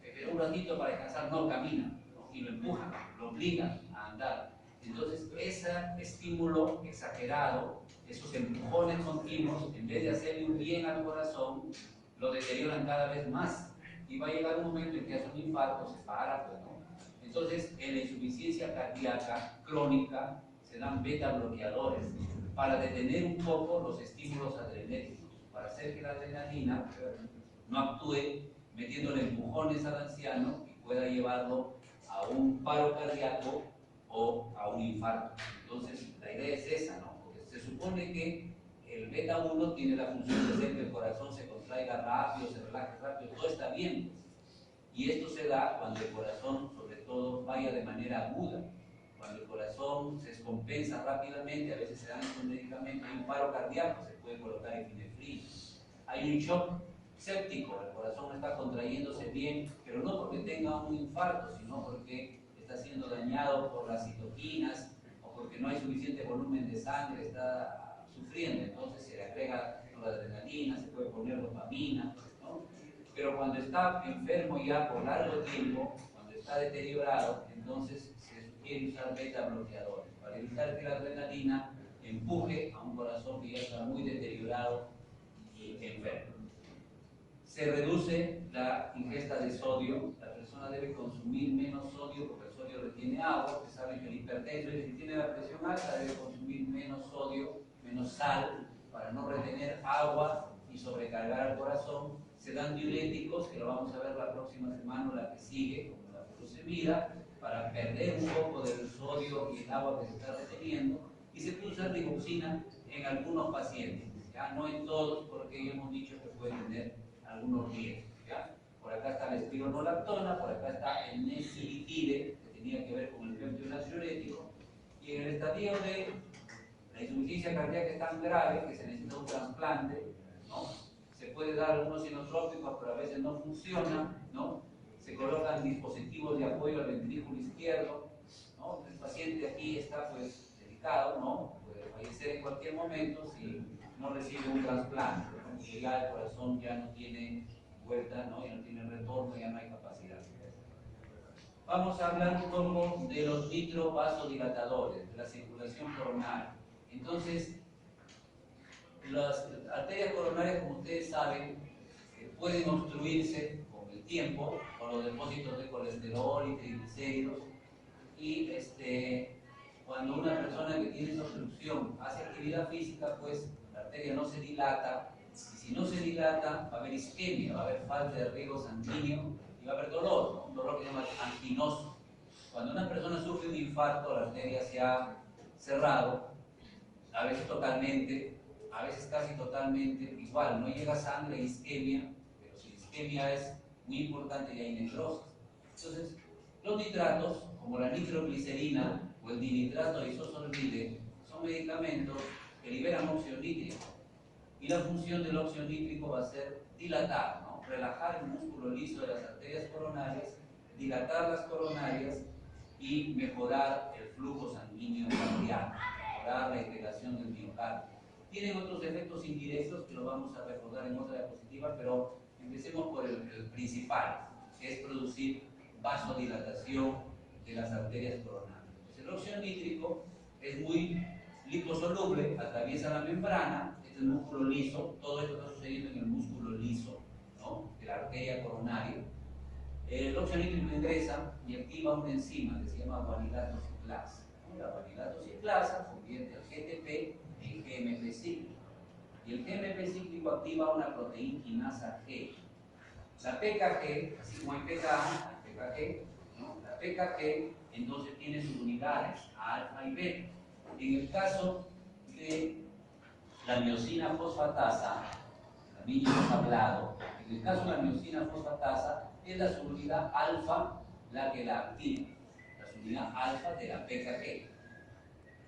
pero un ratito para descansar, no camina, ¿no? Y lo empujan, lo obligan a andar. Entonces, ese estímulo exagerado, esos empujones continuos, en vez de hacerle un bien al corazón, lo deterioran cada vez más. Y va a llegar un momento en que hace un infarto, se para, pues, ¿no? Entonces, en la insuficiencia cardíaca crónica se dan beta bloqueadores para detener un poco los estímulos adrenérgicos, para hacer que la adrenalina no actúe metiéndole empujones al anciano y pueda llevarlo a un paro cardíaco o a un infarto. Entonces, la idea es esa, ¿no? Porque se supone que el beta 1 tiene la función de hacer que el corazón se contraiga rápido, se relaje rápido, todo está bien. Y esto se da cuando el corazón, sobre todo, falla de manera aguda. Cuando el corazón se descompensa rápidamente, a veces se dan estos medicamentos, hay un paro cardíaco, se puede colocar epinefrina. Hay un shock séptico, el corazón está contrayéndose bien, pero no porque tenga un infarto, sino porque está siendo dañado por las citoquinas o porque no hay suficiente volumen de sangre, está sufriendo, entonces se le agrega la adrenalina, se puede poner dopamina, ¿no? Pero cuando está enfermo ya por largo tiempo, cuando está deteriorado, entonces se sugiere usar beta bloqueadores para evitar que la adrenalina empuje a un corazón que ya está muy deteriorado y enfermo. Se reduce la ingesta de sodio, la persona debe consumir menos sodio porque el sodio retiene agua, se sabe que el hipertenso, si tiene la presión alta, debe consumir menos sodio, menos sal, para no retener agua y sobrecargar al corazón. Se dan diuréticos, que lo vamos a ver la próxima semana o la que sigue, como la furosemida, para perder un poco del sodio y el agua que se está reteniendo, y se puede usar riboxina en algunos pacientes, ya no en todos, porque ya hemos dicho que puede tener algunos riesgos, ¿ya? Por acá está la espironolactona, por acá está el nesilitide, que tenía que ver con el péptido natriurético, y en el estadio de la insuficiencia cardíaca es tan grave que se necesita un trasplante, ¿no? Se puede dar algunos inotrópicos, pero a veces no funciona, ¿no? Se colocan dispositivos de apoyo al ventrículo izquierdo, ¿no? El paciente aquí está, pues, delicado, ¿no? Puede fallecer en cualquier momento si no recibe un trasplante, ¿no? Y ya el corazón ya no tiene vuelta, ¿no? Ya no tiene retorno, ya no hay capacidad. Vamos a hablar un poco de los nitrovasodilatadores, de la circulación coronaria. Entonces, las arterias coronarias, como ustedes saben, pueden obstruirse con el tiempo, con los depósitos de colesterol y triglicéridos, y cuando una persona que tiene esa obstrucción hace actividad física, pues la arteria no se dilata, y si no se dilata va a haber isquemia, va a haber falta de riego sanguíneo y va a haber dolor, ¿no? Un dolor que se llama anginoso. Cuando una persona sufre un infarto, la arteria se ha cerrado, a veces totalmente, a veces casi totalmente, igual, no llega sangre, hay isquemia, pero si la isquemia es muy importante y hay necrosis. Entonces, los nitratos, como la nitroglicerina o el dinitrato de isosorbide, son medicamentos que liberan óxido nítrico. Y la función del óxido nítrico va a ser dilatar, ¿no? Relajar el músculo liso de las arterias coronarias, dilatar las coronarias y mejorar el flujo sanguíneo arterial, mejorar la irrigación del miocardio. Tienen otros efectos indirectos que lo vamos a recordar en otra diapositiva, pero empecemos por el principal, que es producir vasodilatación de las arterias coronarias. Pues el óxido nítrico es muy liposoluble, atraviesa la membrana, este es el músculo liso, todo esto está sucediendo en el músculo liso, ¿no?, de la arteria coronaria. El óxido nítrico ingresa y activa una enzima que se llama guanilato ciclasa. La guanilato ciclasa convierte el GTP en GMP cíclico. Y el GMP cíclico activa una proteína quinasa G. La PKG, así como hay PKA, hay PKG, ¿no? La PKG entonces tiene sus unidades, alfa y beta. En el caso de la miosina fosfatasa, también ya hemos hablado, en el caso de la miosina fosfatasa, es la subunidad alfa la que la activa, la subunidad alfa de la PKG.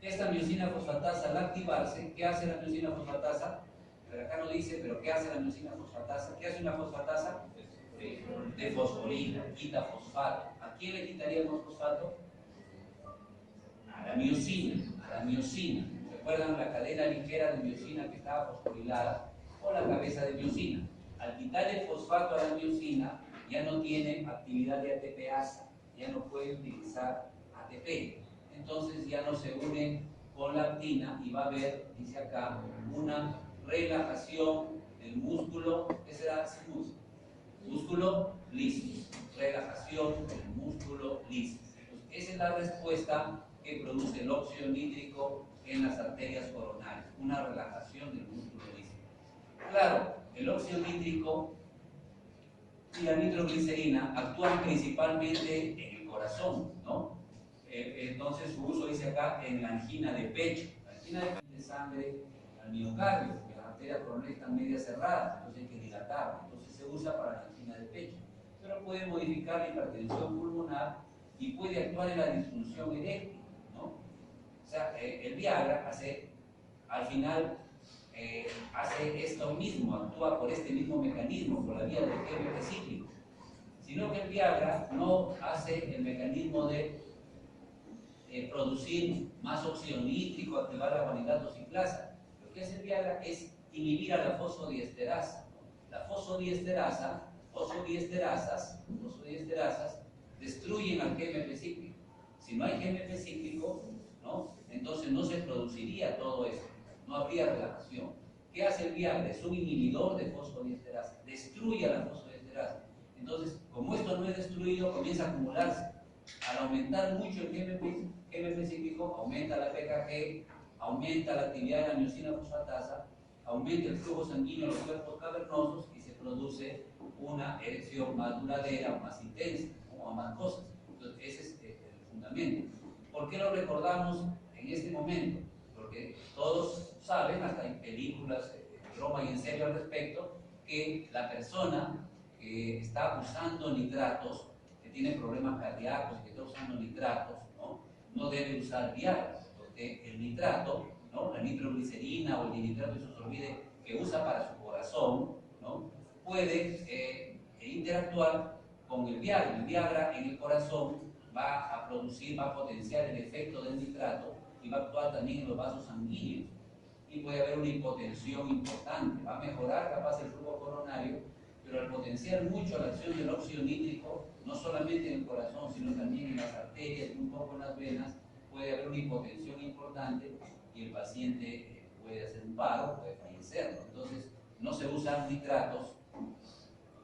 Esta miosina fosfatasa, al activarse, ¿qué hace la miosina fosfatasa? Pero acá no dice, pero ¿qué hace la miosina fosfatasa? ¿Qué hace una fosfatasa? De fosforina, quita fosfato. ¿A quién le quitaríamos fosfato? A la miosina, a la miosina. ¿Recuerdan la cadena ligera de miosina que estaba fosforilada? O la cabeza de miosina. Al quitarle fosfato a la miosina, ya no tiene actividad de ATPasa, ya no puede utilizar ATP. Entonces ya no se une con la actina y va a haber, dice acá, una relajación del músculo, ¿qué será ese músculo? Músculo liso, relajación del músculo liso. Entonces, esa es la respuesta que produce el óxido nítrico en las arterias coronarias, una relajación del músculo liso. Claro, el óxido nítrico y la nitroglicerina actúan principalmente en el corazón, ¿no? Entonces su uso dice acá en la angina de pecho. La angina de pecho de sangre al miocardio, porque las arterias coronarias están media cerradas, entonces hay que dilatar. Entonces se usa para la angina de pecho. Pero puede modificar la hipertensión pulmonar y puede actuar en la disfunción eréctil, ¿no? O sea, el Viagra hace, al final, hace esto mismo, actúa por este mismo mecanismo, por la vía del GMP cíclico. Sino que el Viagra no hace el mecanismo de producir más óxido nítrico, activar la guanilato ciclasa. Lo que hace el Viagra es inhibir a la fosfodiesterasa. La fosfodiesterasas destruyen al GMP cíclico. Si no hay GMP cíclico, ¿no?, entonces no se produciría todo esto, no habría relajación. ¿Qué hace el Viagra? Es un inhibidor de fosfodiesterasa, destruye a la fosfodiesterasa. Entonces, como esto no es destruido, comienza a acumularse. Al aumentar mucho el GMP cíclico, aumenta la PKG, aumenta la actividad de la miosina fosfatasa, aumenta el flujo sanguíneo a los cuerpos cavernosos y se produce una erección más duradera, más intensa, o más cosas. Entonces, ese es el fundamento. ¿Por qué lo recordamos en este momento? Porque todos saben, hasta hay películas de broma y en serio al respecto, que la persona que está usando nitratos, que tiene problemas cardíacos y que está usando nitratos, no debe usar Viagra, porque el nitrato, ¿no?, la nitroglicerina o el dinitrato isosorbide que usa para su corazón, ¿no?, puede interactuar con el Viagra. El Viagra en el corazón va a producir, va a potenciar el efecto del nitrato y va a actuar también en los vasos sanguíneos. Y puede haber una hipotensión importante, va a mejorar capaz el flujo coronario, pero al potenciar mucho la acción del óxido nítrico, no solamente en el corazón, sino también en las arterias y un poco en las venas, puede haber una hipotensión importante y el paciente puede hacer un paro, puede fallecer. Entonces, no se usan nitratos,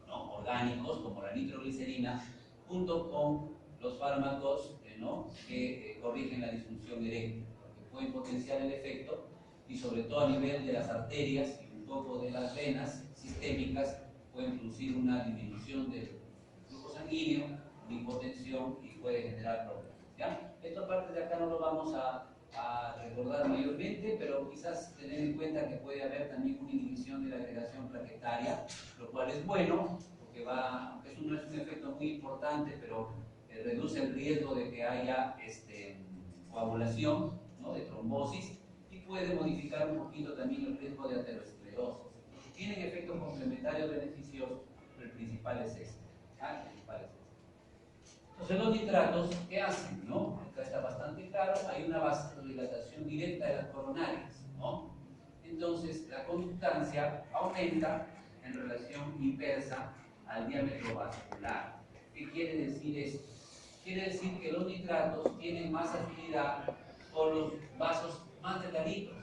¿no?, orgánicos como la nitroglicerina, junto con los fármacos, ¿no?, que corrigen la disfunción eréctil, porque pueden potenciar el efecto y sobre todo a nivel de las arterias y un poco de las venas sistémicas pueden producir una disminución del flujo sanguíneo, una hipotensión y puede generar problemas, ¿ya? Esta parte de acá no lo vamos a recordar mayormente, pero quizás tener en cuenta que puede haber también una inhibición de la agregación plaquetaria, lo cual es bueno, porque aunque eso no es un efecto muy importante, pero reduce el riesgo de que haya coagulación, ¿no?, de trombosis, y puede modificar un poquito también el riesgo de aterosclerosis. Tienen efectos complementarios beneficiosos, pero el principal es este. Entonces los nitratos, ¿qué hacen? ¿No? Acá está bastante claro, hay una vasodilatación directa de las coronarias, ¿no? Entonces la conductancia aumenta en relación inversa al diámetro vascular. ¿Qué quiere decir esto? Quiere decir que los nitratos tienen más afinidad con los vasos más delgaditos.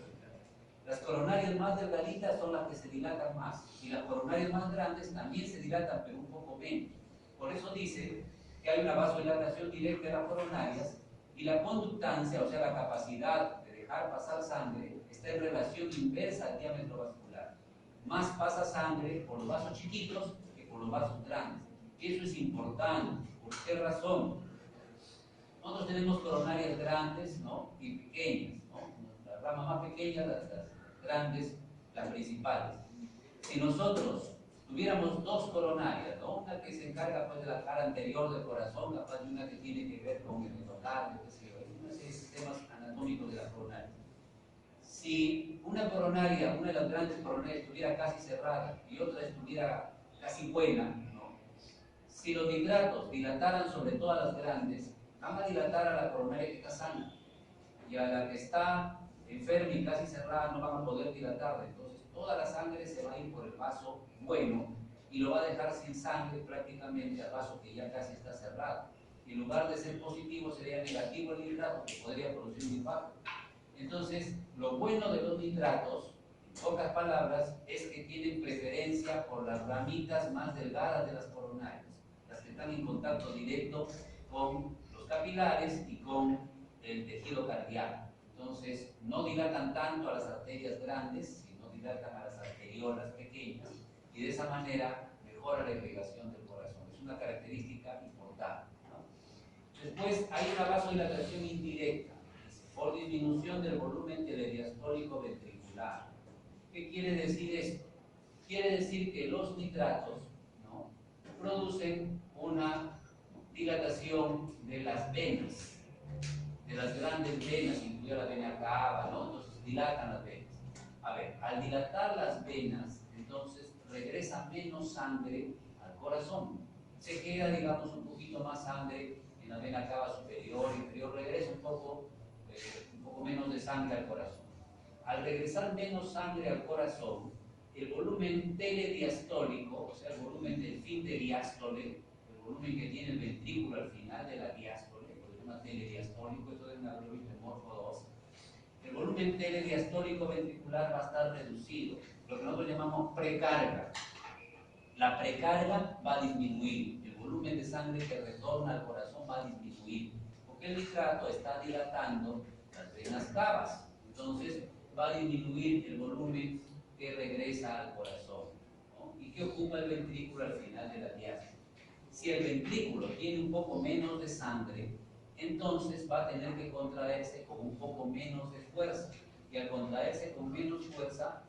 Las coronarias más delgaditas son las que se dilatan más, y las coronarias más grandes también se dilatan, pero un poco menos. Por eso dice que hay una vasodilatación directa de las coronarias, y la conductancia, o sea, la capacidad de dejar pasar sangre, está en relación inversa al diámetro vascular. Más pasa sangre por los vasos chiquitos que por los vasos grandes. Y eso es importante. ¿Por qué razón? Nosotros tenemos coronarias grandes, ¿no? Y pequeñas, ¿no? Las ramas más pequeñas, las grandes, las principales. Si nosotros tuviéramos dos coronarias, ¿no? Una que se encarga pues, de la cara anterior del corazón, capaz de una que tiene que ver con el miocardio, qué sé yo, una serie de sistemas anatómicos de la coronaria. Si una coronaria, una de las grandes coronarias estuviera casi cerrada y otra estuviera casi buena, ¿no? Si los nitratos dilataran sobre todas las grandes, van a dilatar a la coronaria que está sana, y a la que está enferma y casi cerrada no van a poder dilatarla. Entonces toda la sangre se va a ir por el vaso bueno y lo va a dejar sin sangre prácticamente al vaso que ya casi está cerrado. Y en lugar de ser positivo sería negativo el nitrato, que podría producir un impacto. Entonces lo bueno de los nitratos, en pocas palabras, es que tienen preferencia por las ramitas más delgadas de las coronarias, las que están en contacto directo con los capilares y con el tejido cardíaco. Entonces, no dilatan tanto a las arterias grandes, sino dilatan a las arteriolas pequeñas, y de esa manera mejora la irrigación del corazón. Es una característica importante, ¿no? Después, hay una vasodilatación indirecta, por disminución del volumen telediastólico ventricular. ¿Qué quiere decir esto? Quiere decir que los nitratos, ¿no?, producen una dilatación de las venas, de las grandes venas, incluida la vena cava, ¿no? Entonces dilatan las venas. A ver, al dilatar las venas, entonces regresa menos sangre al corazón. Se queda, digamos, un poquito más sangre en la vena cava superior, inferior, regresa un poco menos de sangre al corazón. Al regresar menos sangre al corazón, el volumen telediastólico, o sea, el volumen del fin de diástole, el volumen que tiene el ventrículo al final de la diástole, por eso es telediastólico, esto es una globitis morfo 2, el volumen telediastólico ventricular va a estar reducido, lo que nosotros llamamos precarga. La precarga va a disminuir, el volumen de sangre que retorna al corazón va a disminuir, porque el nitrato está dilatando las venas cavas, entonces va a disminuir el volumen que regresa al corazón, ¿no? ¿Y qué ocupa el ventrículo al final de la diástole? Si el ventrículo tiene un poco menos de sangre, entonces va a tener que contraerse con un poco menos de fuerza, y al contraerse con menos fuerza,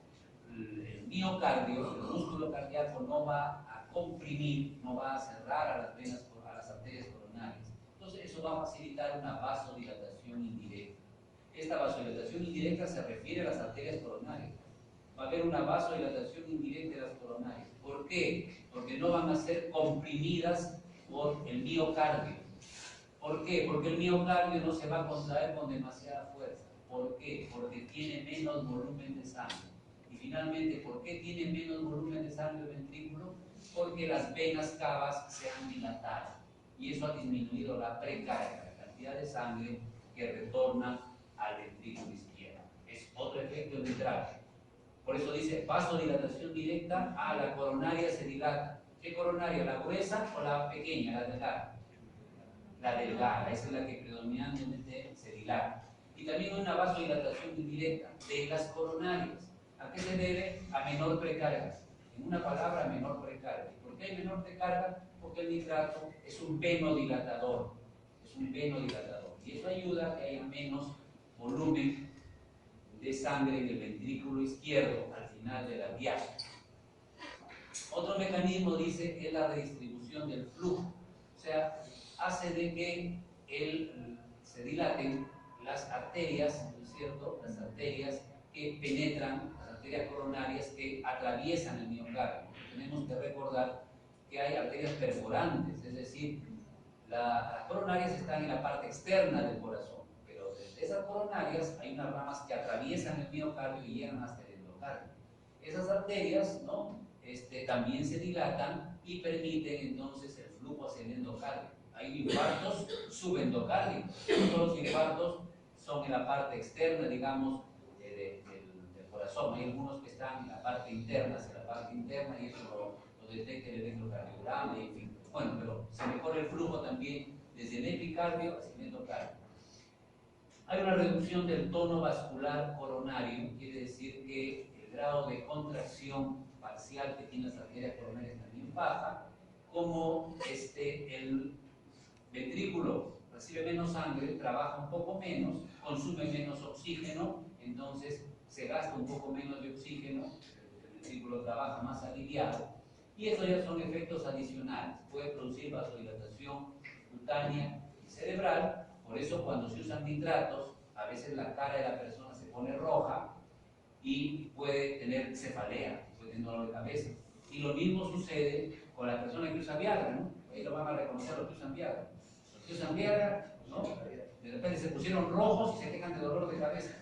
el miocardio, el músculo cardíaco, no va a comprimir, no va a cerrar a las venas, a las arterias coronarias. Entonces eso va a facilitar una vasodilatación indirecta. Esta vasodilatación indirecta se refiere a las arterias coronarias. Va a haber una vasodilatación indirecta de las coronarias. ¿Por qué? Porque no van a ser comprimidas por el miocardio. ¿Por qué? Porque el miocardio no se va a contraer con demasiada fuerza. ¿Por qué? Porque tiene menos volumen de sangre. Y finalmente, ¿por qué tiene menos volumen de sangre el ventrículo? Porque las venas cavas se han dilatado. Y eso ha disminuido la precarga, la cantidad de sangre que retorna al ventrículo izquierdo. Es otro efecto del nitrato. Por eso dice vasodilatación directa a la coronaria se dilata. ¿Qué coronaria? ¿La gruesa o la pequeña, la delgada? La delgada, esa es la que predominantemente se dilata. Y también una vasodilatación indirecta de las coronarias. ¿A qué se debe? A menor precarga. En una palabra, menor precarga. ¿Por qué hay menor precarga? Porque el nitrato es un venodilatador. Es un venodilatador. Y eso ayuda a que haya menos volumen de sangre en el ventrículo izquierdo al final de la diástole. Otro mecanismo, dice, es la redistribución del flujo. O sea, hace de que se dilaten las arterias, ¿no es cierto? Las arterias que penetran, las arterias coronarias que atraviesan el miocardio. Tenemos que recordar que hay arterias perforantes, es decir, Las coronarias están en la parte externa del corazón, pero desde esas coronarias hay unas ramas que atraviesan el miocardio y llegan hasta el endocardio. Esas arterias, ¿no? También se dilatan y permiten entonces el flujo hacia el endocardio. Hay infartos subendocardios. Todos los infartos son en la parte externa, digamos, del corazón. Hay algunos que están en la parte interna, hacia la parte interna, y eso lo detecta el electrocardiograma, y en fin. Bueno, pero se mejora el flujo también desde el epicardio hacia el endocardio. Hay una reducción del tono vascular coronario, quiere decir que el grado de contracción parcial que tienen las arterias coronarias también baja, como el ventrículo recibe menos sangre, trabaja un poco menos, consume menos oxígeno, entonces se gasta un poco menos de oxígeno, el ventrículo trabaja más aliviado, y eso ya son efectos adicionales. Puede producir vasodilatación cutánea y cerebral. Por eso cuando se usan nitratos, a veces la cara de la persona se pone roja y puede tener cefalea, puede tener dolor de cabeza. Y lo mismo sucede con la persona que usa Viagra, ¿no? Ahí lo van a reconocer los que usan Viagra. Los que usan Viagra, ¿no? De repente se pusieron rojos y se quejan de dolor de cabeza.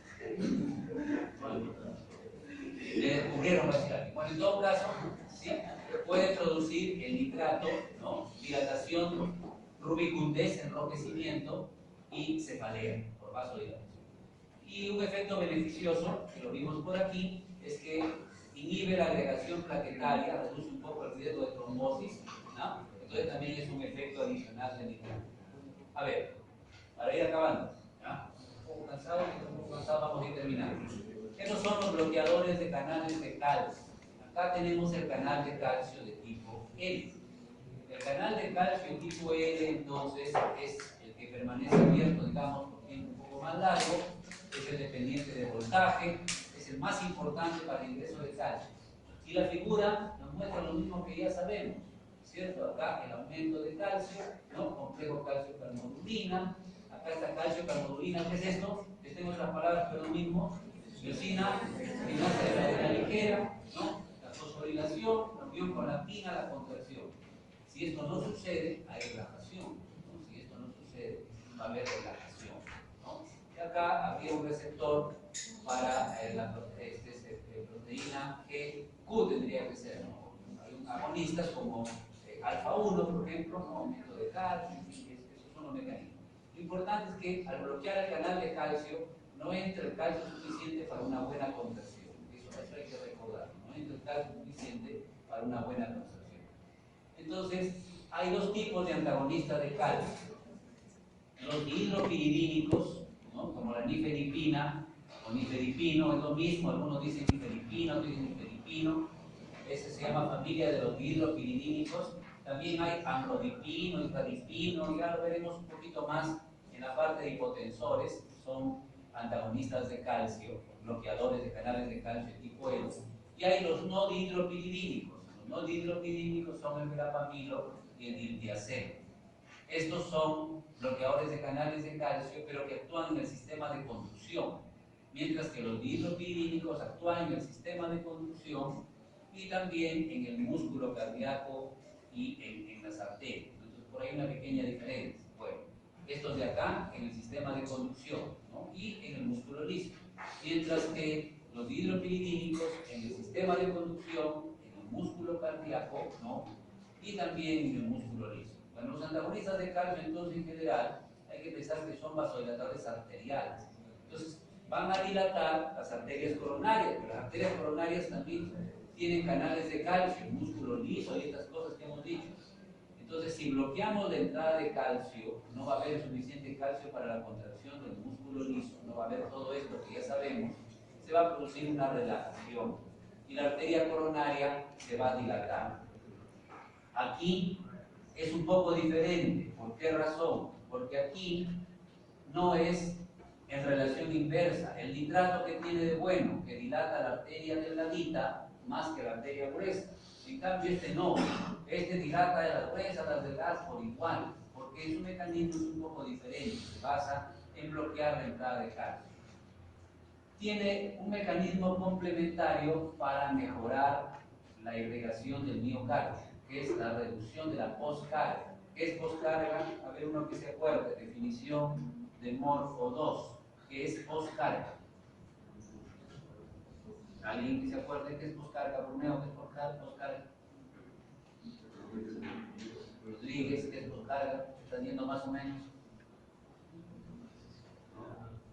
Le descubrieron básicamente. Bueno, en todo caso, ¿sí? Puede producir el nitrato, ¿no? Dilatación, rubicundez, enrojecimiento y cefalea por vasodilatación. Y un efecto beneficioso, que lo vimos por aquí, es que inhibe la agregación plaquetaria, reduce un poco el riesgo de trombosis, ¿no? Entonces también es un efecto adicional del nitrato. A ver, para ir acabando, ¿ya? Un poco cansado, vamos a ir terminando. Estos son los bloqueadores de canales de calcio. Acá tenemos el canal de calcio de tipo L. El canal de calcio tipo L, entonces, es el que permanece abierto, digamos, por tiempo un poco más largo, es el dependiente de voltaje, es el más importante para el ingreso de calcio. Y la figura nos muestra lo mismo que ya sabemos, ¿cierto? Acá el aumento de calcio, ¿no? Complejo calcio-carmodulina. Acá está calcio-carmodulina. ¿Qué es esto? Tengo otras palabras, pero lo mismo. Biosina, vinasa de la cadena ligera, ¿no? La fosforilación, la unión con la pina, la contracción. Si esto no sucede, hay relajación, ¿no? Si esto no sucede, va a haber relajación, ¿no? Y acá habría un receptor para la proteína que Q tendría que ser, ¿no? Hay agonistas como alfa 1, por ejemplo, ¿no? Aumento de calcio, esos son los mecanismos. Lo importante es que al bloquear el canal de calcio, no entra el calcio suficiente para una buena contracción. Eso hay que recordar. No entra el calcio suficiente para una buena contracción. Entonces, hay dos tipos de antagonistas de calcio. Los dihidropiridínicos, ¿no? Como la nifedipina o nifedipino, es lo mismo. Algunos dicen nifedipino, otros dicen nifedipino. Ese se llama familia de los dihidropiridínicos. También hay amlodipino, ifadipino, ya lo veremos un poquito más en la parte de hipotensores. Son antagonistas de calcio, bloqueadores de canales de calcio tipo L. Y hay los no dihidropiridínicos. Los no dihidropiridínicos son el verapamilo y el diltiazem. Estos son bloqueadores de canales de calcio, pero que actúan en el sistema de conducción, mientras que los dihidropiridínicos actúan en el sistema de conducción y también en el músculo cardíaco y en las arterias. Entonces, por ahí una pequeña diferencia. Bueno, estos de acá en el sistema de conducción, ¿no? Y en el músculo liso, mientras que los dihidropiridínicos en el sistema de conducción, en el músculo cardíaco, ¿no? Y también en el músculo liso. Bueno, los antagonistas de calcio, entonces, en general, hay que pensar que son vasodilatadores arteriales. Entonces, van a dilatar las arterias coronarias, pero las arterias coronarias también tienen canales de calcio, el músculo liso y estas cosas que hemos dicho. Entonces, si bloqueamos la entrada de calcio, no va a haber suficiente calcio para la contracción del músculo liso, no va a haber todo esto que ya sabemos, se va a producir una relajación y la arteria coronaria se va a dilatar. Aquí es un poco diferente. ¿Por qué razón? Porque aquí no es en relación inversa. El nitrato que tiene de bueno, que dilata la arteria delgadita más que la arteria gruesa. En cambio este no, este dilata de las gruesas, las delgadas por igual, porque su mecanismo es un poco diferente, se basa en bloquear la entrada de calcio. Tiene un mecanismo complementario para mejorar la irrigación del miocardio, que es la reducción de la postcarga. ¿Qué es poscarga? A ver, uno que se acuerde. Definición de Morfo 2. ¿Qué es poscarga? ¿Alguien que se acuerde qué es poscarga? Bruneo, ¿qué es poscarga? Rodríguez, ¿qué es poscarga? ¿Están yendo más o menos?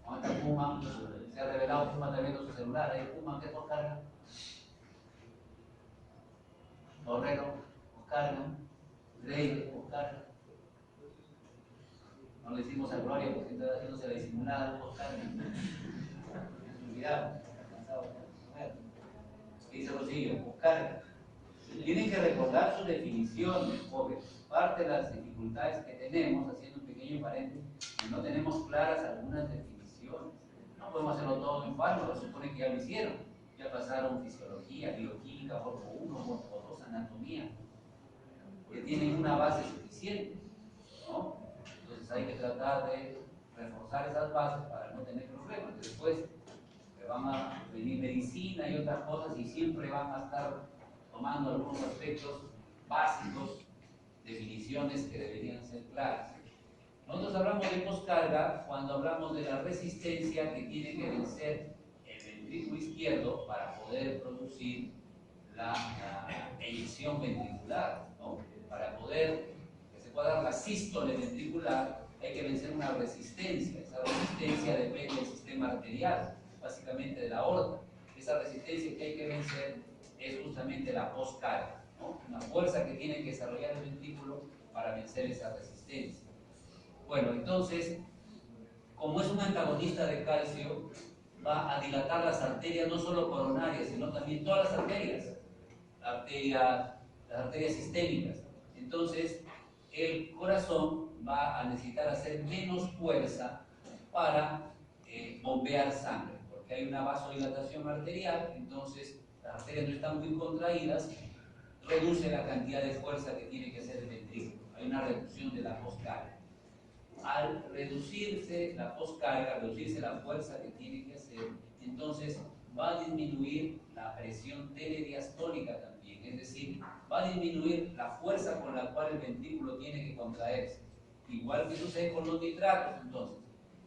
¿Dónde está Puma? Se ha revelado Puma también en su celular. ¿Ahí Puma qué es poscarga? Torrero, poscarga. Rey, poscarga. No le hicimos a Gloria porque estaba haciéndose la disimulada, poscarga. Cuidado, cansado. Dice Rosillo, poscarga. Tienen que recordar sus definiciones, porque parte de las dificultades que tenemos, haciendo un pequeño paréntesis, que no tenemos claras algunas definiciones. No podemos hacerlo todo en fármaco, se supone que ya lo hicieron. Ya pasaron fisiología, bioquímica, morfo 1, morfo 2, anatomía, que tienen una base suficiente, ¿no? Entonces hay que tratar de reforzar esas bases para no tener problemas. Después van a venir medicina y otras cosas y siempre van a estar tomando algunos aspectos básicos, definiciones que deberían ser claras. Nosotros hablamos de poscarga cuando hablamos de la resistencia que tiene que vencer el ventrículo izquierdo para poder producir la eyección ventricular, ¿no? Para poder que se pueda dar la sístole ventricular hay que vencer una resistencia. Esa resistencia depende del sistema arterial, básicamente de la aorta. Esa resistencia que hay que vencer es justamente la poscarga, ¿no? Una fuerza que tiene que desarrollar el ventrículo para vencer esa resistencia. Bueno, entonces, como es un antagonista de calcio, va a dilatar las arterias no solo coronarias, sino también todas las arterias, las arterias sistémicas. Entonces, el corazón va a necesitar hacer menos fuerza para bombear sangre, porque hay una vasodilatación arterial, entonces las arterias no están muy contraídas, reduce la cantidad de fuerza que tiene que hacer el ventrículo. Hay una reducción de la poscarga. Al reducirse la poscarga, reducirse la fuerza que tiene que hacer, entonces va a disminuir la presión telediastólica también, es decir, va a disminuir la fuerza con la cual el ventrículo tiene que contraerse. Igual que sucede con los nitratos, entonces,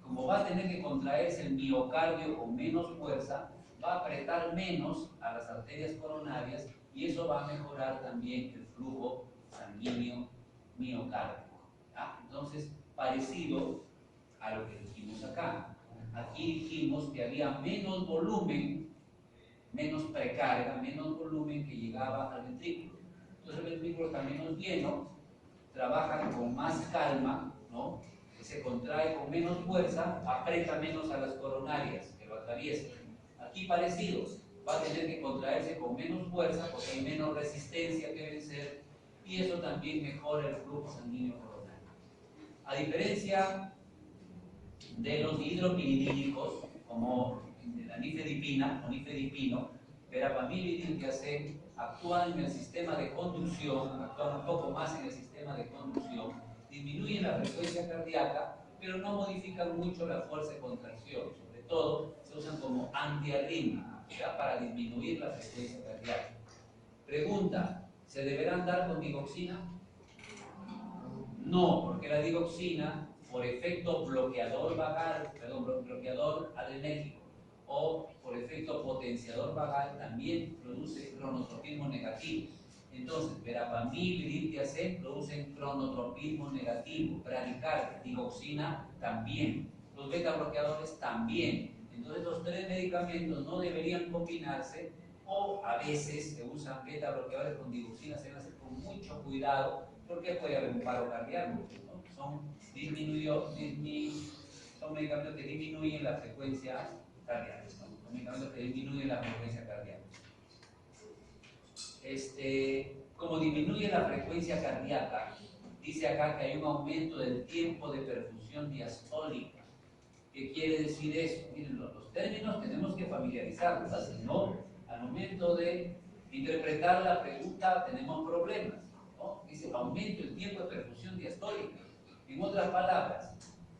como va a tener que contraerse el miocardio con menos fuerza, va a apretar menos a las arterias coronarias y eso va a mejorar también el flujo sanguíneo miocárdico. ¿Ya? Entonces, parecido a lo que dijimos acá. Aquí dijimos que había menos volumen, menos precarga, menos volumen que llegaba al ventrículo. Entonces el ventrículo está menos lleno, trabaja con más calma, ¿no? Que se contrae con menos fuerza, aprieta menos a las coronarias que lo atraviesan. Aquí parecido, va a tener que contraerse con menos fuerza porque hay menos resistencia que vencer y eso también mejora el flujo sanguíneo coronario. A diferencia de los hidropiridínicos, como la nifedipina o nifedipino, verapamil y diltiazem actúan en el sistema de conducción, actúan un poco más en el sistema de conducción, disminuyen la frecuencia cardíaca, pero no modifican mucho la fuerza de contracción. Sobre todo, se usan como antiarrítmicos, para disminuir la frecuencia cardíaca. Pregunta, ¿se deberán dar con digoxina? No, porque la digoxina, por efecto bloqueador vagal, bloqueador adrenérgico, o por efecto potenciador vagal, también produce cronotropismo negativo. Entonces, verapamil y diltiazem producen cronotropismo negativo, bradicardia, digoxina también, los beta bloqueadores también. Entonces, los tres medicamentos no deberían combinarse, o a veces se usan beta bloqueadores con digoxina, se deben hacer con mucho cuidado, porque puede haber un paro cardíaco, ¿no? Son medicamentos que disminuyen la frecuencia cardíaca, ¿no? Son medicamentos que disminuyen la frecuencia cardíaca. Como disminuye la frecuencia cardíaca, dice acá que hay un aumento del tiempo de perfusión diastólica. ¿Qué quiere decir eso? Miren, los términos tenemos que familiarizarlos, si no, al momento de interpretar la pregunta tenemos problemas, ¿no? Dice, aumento el tiempo de perfusión diastólica. En otras palabras,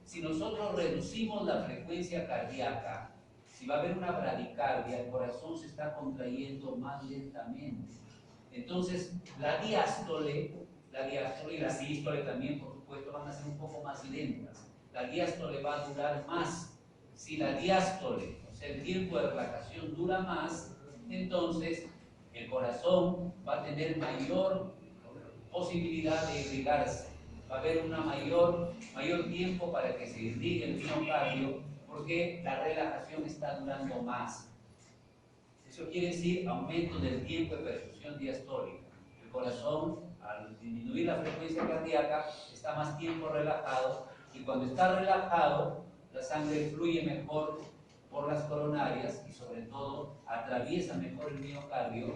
si nosotros reducimos la frecuencia cardíaca, si va a haber una bradicardia, el corazón se está contrayendo más lentamente. Entonces, la diástole la diástole y la sístole también, por supuesto, van a ser un poco más lentas. La diástole va a durar más. Si la diástole, o sea, el tiempo de relajación dura más, entonces el corazón va a tener mayor posibilidad de irrigarse. Va a haber una mayor tiempo para que se irrigue el miocardio, porque la relajación está durando más. Eso quiere decir aumento del tiempo de perfusión diastólica. El corazón, al disminuir la frecuencia cardíaca, está más tiempo relajado, y cuando está relajado, la sangre fluye mejor por las coronarias y sobre todo atraviesa mejor el miocardio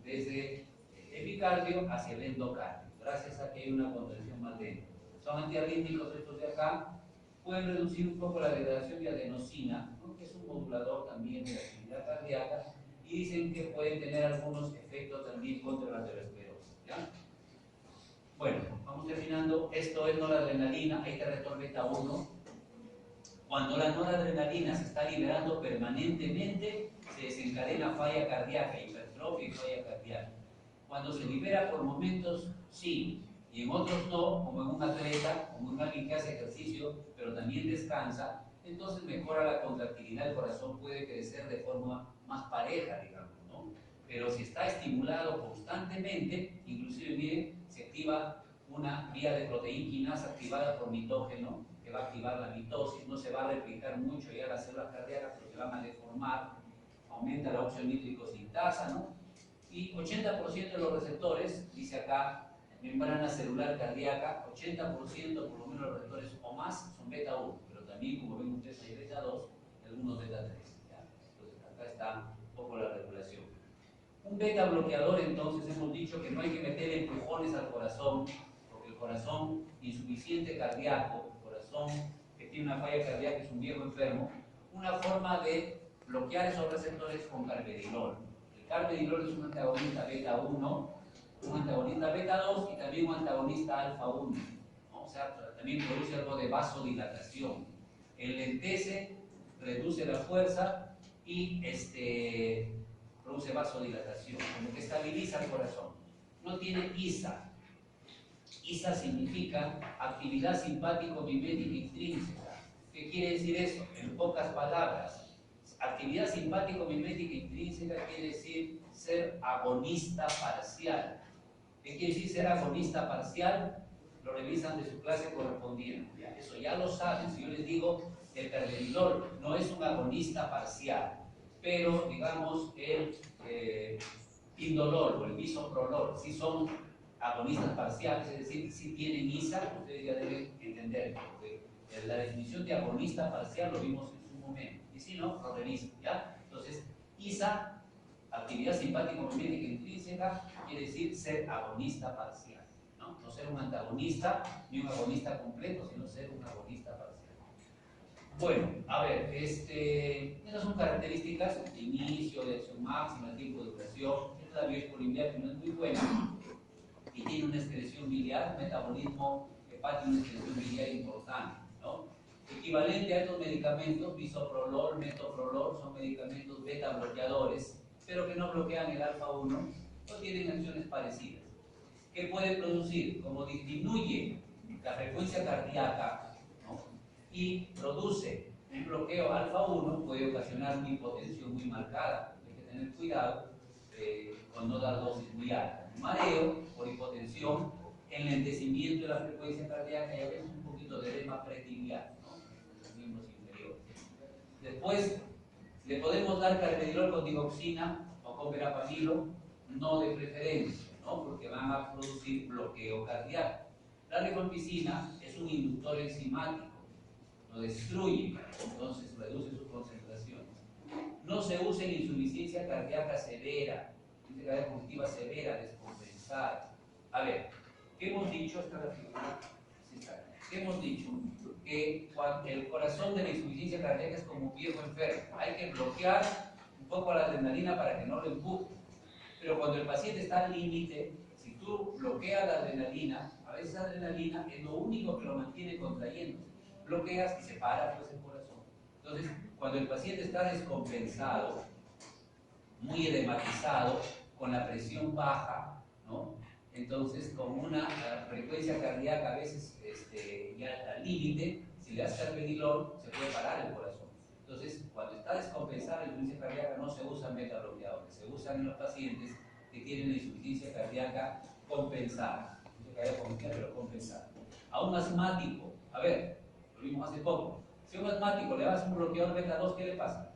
desde el epicardio hacia el endocardio, gracias a que hay una contracción más lenta. Son antiarrítmicos estos de acá, pueden reducir un poco la degradación de adenosina, ¿no?, que es un modulador también de la actividad cardíaca, y dicen que pueden tener algunos efectos también contra la aterosclerosis, ¿ya? Bueno, vamos terminando. Esto es noradrenalina, ahí está el receptor beta 1. Cuando la noradrenalina se está liberando permanentemente, se desencadena falla cardíaca, hipertrofia y falla cardíaca. Cuando se libera por momentos, sí, y en otros no, como en un atleta, como en alguien que hace ejercicio, pero también descansa, entonces mejora la contractilidad del corazón, puede crecer de forma más pareja, digamos, ¿no? Pero si está estimulado constantemente, inclusive, miren, se activa una vía de proteínas activada por mitógeno, que va a activar la mitosis, no se va a replicar mucho ya las células cardíacas, pero se van a deformar, aumenta la óxido nítrico sintasa, ¿no? Y 80% de los receptores, dice acá, membrana celular cardíaca, 80% por lo menos los receptores o más son beta 1, pero también, como ven ustedes, hay beta 2 y algunos beta 3. ¿Ya? Entonces acá está un poco la regulación. Un beta bloqueador, entonces, hemos dicho que no hay que meter empujones al corazón, porque el corazón insuficiente cardíaco, el corazón que tiene una falla cardíaca, es un viejo enfermo, una forma de bloquear esos receptores con carvedilol. El carvedilol es un antagonista beta 1, un antagonista beta 2 y también un antagonista alfa 1, ¿no? O sea, también produce algo de vasodilatación. Enlentece, reduce la fuerza y produce vasodilatación, como que estabiliza el corazón. No tiene ISA. ISA significa actividad simpático-mimética intrínseca. ¿Qué quiere decir eso? En pocas palabras, actividad simpático-mimética intrínseca quiere decir ser agonista parcial. ¿Qué quiere decir ser agonista parcial? Lo revisan de su clase correspondiente. Eso ya lo saben. Si yo les digo el carvedilol no es un agonista parcial, pero digamos el indolor o el bisoprolol sí son agonistas parciales, es decir, si tienen ISA, ustedes ya deben entender, porque la definición de agonista parcial lo vimos en su momento, y si no, lo revisan, ¿ya? Entonces, ISA, actividad simpático-mimética intrínseca, quiere decir ser agonista parcial, ¿no? No ser un antagonista ni un agonista completo, sino ser un agonista parcial. Bueno, a ver, estas son características de inicio, de acción máxima, tiempo de duración. Esta es la bioespolimbia, que no es muy buena, y tiene una excreción biliar, un metabolismo hepático, una excreción biliar importante, ¿no? Equivalente a estos medicamentos, bisoprolol, metoprolol, son medicamentos beta bloqueadores, pero que no bloquean el alfa 1, o tienen acciones parecidas. ¿Qué puede producir? Como disminuye la frecuencia cardíaca, ¿no?, y produce un bloqueo alfa 1, puede ocasionar una hipotensión muy marcada. Hay que tener cuidado con no dar dosis muy altas. Mareo por hipotensión, enlentecimiento de la frecuencia cardíaca y a veces un poquito de edema pretibial, ¿no?, en los miembros inferiores. Después, le podemos dar carvedilol con digoxina o con verapamilo, no de preferencia, ¿no?, porque van a producir bloqueo cardíaco. La rifampicina es un inductor enzimático, lo destruye, entonces reduce sus concentraciones. No se usa en insuficiencia cardíaca severa, insuficiencia cardíaca congestiva severa, descompensada. A ver, ¿qué hemos dicho? Esta es la figura. ¿Qué hemos dicho? Que el corazón de la insuficiencia cardíaca es como un viejo enfermo. Hay que bloquear un poco la adrenalina para que no lo empuje. Pero cuando el paciente está al límite, si tú bloqueas la adrenalina, a veces la adrenalina es lo único que lo mantiene contrayendo. Bloqueas y se para pues el corazón. Entonces, cuando el paciente está descompensado, muy edematizado, con la presión baja, ¿no?, Entonces, con una frecuencia cardíaca a veces ya al límite, si le das carvedilol, se puede parar el corazón. Entonces, cuando está descompensada la insuficiencia cardíaca, no se usan beta bloqueadores, se usan en los pacientes que tienen la insuficiencia cardíaca compensada. Insuficiencia cardíaca compensada, pero compensada. A un asmático, a ver, lo vimos hace poco. Si a un asmático le das un bloqueador beta 2, ¿qué le pasa?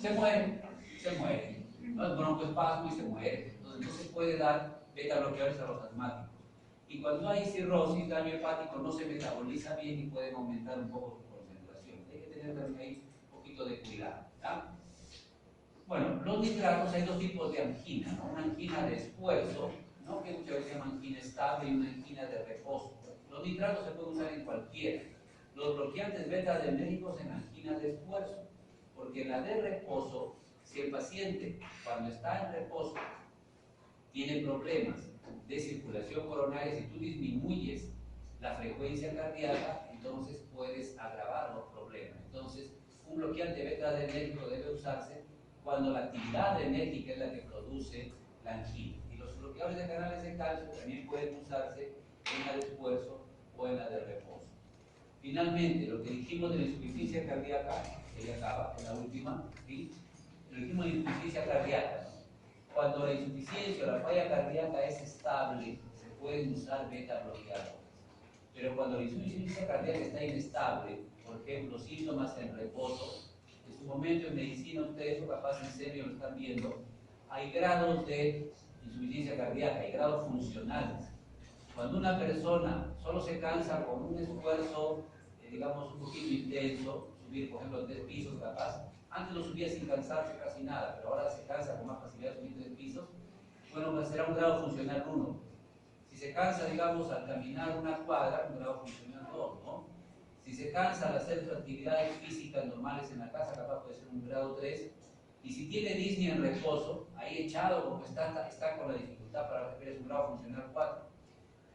Se muere, se muere. No es broncoespasmo y se muere. Entonces no se puede dar beta bloqueadores a los asmáticos. Y cuando hay cirrosis, daño hepático, no se metaboliza bien y pueden aumentar un poco su concentración. Hay que tener también ahí un poquito de cuidado. ¿Ya? Bueno, los nitratos, hay dos tipos de angina, ¿no? Una angina de esfuerzo, ¿no? Que muchas veces se llama angina estable, y una angina de reposo. Los nitratos se pueden usar en cualquiera. Los bloqueantes beta-adrenérgicos en angina de esfuerzo, porque en la de reposo, si el paciente cuando está en reposo tiene problemas de circulación coronaria, si tú disminuyes la frecuencia cardíaca, entonces puedes agravar los problemas. Entonces, un bloqueante beta-adrenérgico debe usarse cuando la actividad adrenérgica es la que produce la angina. Y los bloqueadores de canales de calcio también pueden usarse en la de esfuerzo o en la de reposo. Finalmente, lo que dijimos de la insuficiencia cardíaca, que ya acaba, en la última, ¿sí? Lo dijimos de la insuficiencia cardíaca, ¿no? Cuando la insuficiencia o la falla cardíaca es estable, se pueden usar beta bloqueadores. Pero cuando la insuficiencia cardíaca está inestable, por ejemplo, síntomas en reposo, en su momento en medicina ustedes, o capaz en serio lo están viendo, hay grados de insuficiencia cardíaca, hay grados funcionales. Cuando una persona solo se cansa con un esfuerzo, digamos, un poquito intenso, subir, por ejemplo, 3 pisos capaz, antes lo subía sin cansarse casi nada, pero ahora se cansa con más facilidad subir 3 pisos, bueno, pues será un grado funcional 1. Si se cansa, digamos, al caminar una cuadra, un grado funcional 2, ¿no? Si se cansa al hacer sus actividades físicas normales en la casa, capaz puede ser un grado 3. Y si tiene disney en reposo, ahí echado, como está con la dificultad para respirar, es un grado funcional 4.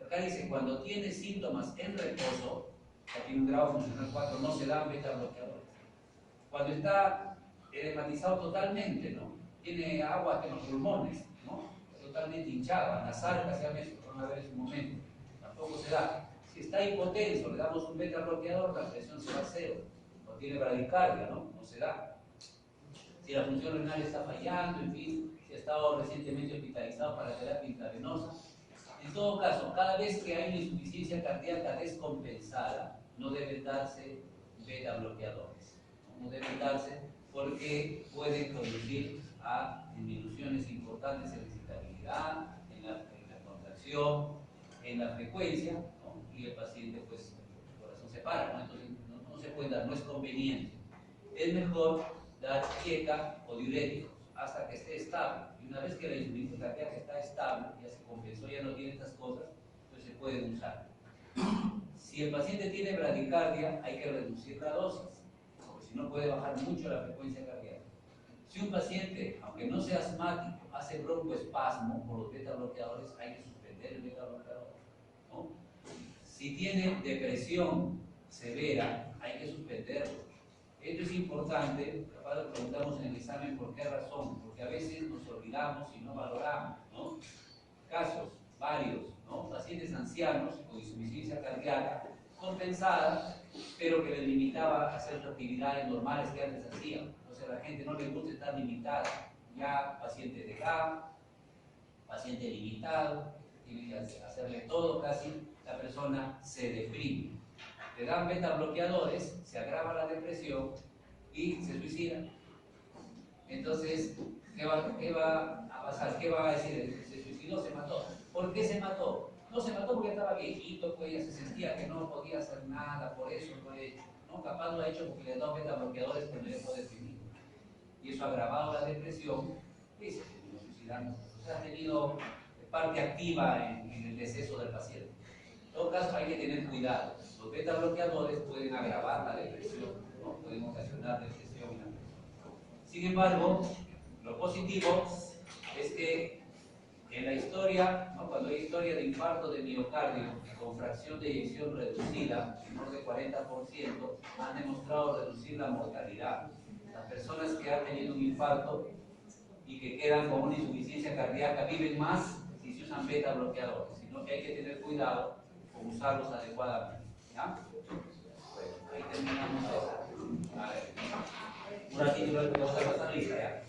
Acá dice, cuando tiene síntomas en reposo, ya tiene un grado funcional 4, no se dan beta bloqueadores. Cuando está edematizado totalmente, ¿no? Tiene agua en los pulmones, ¿no? Totalmente hinchada, las arcas, ya van a ver en su momento, tampoco se da. Si está hipotenso, le damos un beta bloqueador, la presión se va a 0. O tiene bradicardia, ¿no? No se da. Si la función renal está fallando, en fin, si ha estado recientemente hospitalizado para terapia intravenosa. En todo caso, cada vez que hay una insuficiencia cardíaca descompensada, no deben darse beta bloqueadores. No deben darse porque pueden conducir a disminuciones importantes en la excitabilidad, en la contracción, en la frecuencia, ¿no? Y el paciente, pues, el corazón se para, ¿no? Entonces no se puede dar, no es conveniente. Es mejor dar quieca o diuréticos hasta que esté estable. Y una vez que la insuficiencia cardíaca está estable, ya se compensó, ya no tiene estas cosas, pues se pueden usar. Si el paciente tiene bradicardia, hay que reducir la dosis, porque si no puede bajar mucho la frecuencia cardíaca. Si un paciente, aunque no sea asmático, hace broncoespasmo por los beta bloqueadores, hay que suspender el beta bloqueador, ¿no? Si tiene depresión severa, hay que suspenderlo. Esto es importante, capaz lo preguntamos en el examen por qué razón, porque a veces nos olvidamos y no valoramos, ¿no? Casos, varios, ¿no? Pacientes ancianos con insuficiencia cardíaca compensada, pero que les limitaba a hacer actividades normales que antes hacían. Entonces a la gente no le gusta estar limitada. Ya paciente de GAM, paciente limitado, tiene que hacerle todo casi, la persona se deprime. Le dan beta bloqueadores, se agrava la depresión y se suicida. Entonces, ¿qué va a pasar? ¿Qué va a decir? Se suicidó, se mató. ¿Por qué se mató? No se mató porque estaba viejito, pues ya se sentía que no podía hacer nada, por eso lo he hecho. No, capaz lo ha hecho porque le dan beta bloqueadores cuando ya fue deprimido. Y eso ha agravado la depresión y se terminó suicidando. O sea, ha tenido parte activa en el deceso del paciente. En todo caso, hay que tener cuidado. Los beta bloqueadores pueden agravar la depresión, ¿no? Pueden ocasionar depresión y la depresión. Sin embargo, lo positivo es que en la historia, ¿no? Cuando hay historia de infarto de miocardio con fracción de eyección reducida, menor de 40%, han demostrado reducir la mortalidad. Las personas que han tenido un infarto y que quedan con una insuficiencia cardíaca viven más si se usan llaman beta bloqueadores, sino que hay que tener cuidado con usarlos adecuadamente. ¿Ya? Bueno, ahí terminamos esa. A ver, un ratito y vamos a pasar lista, ¿ya?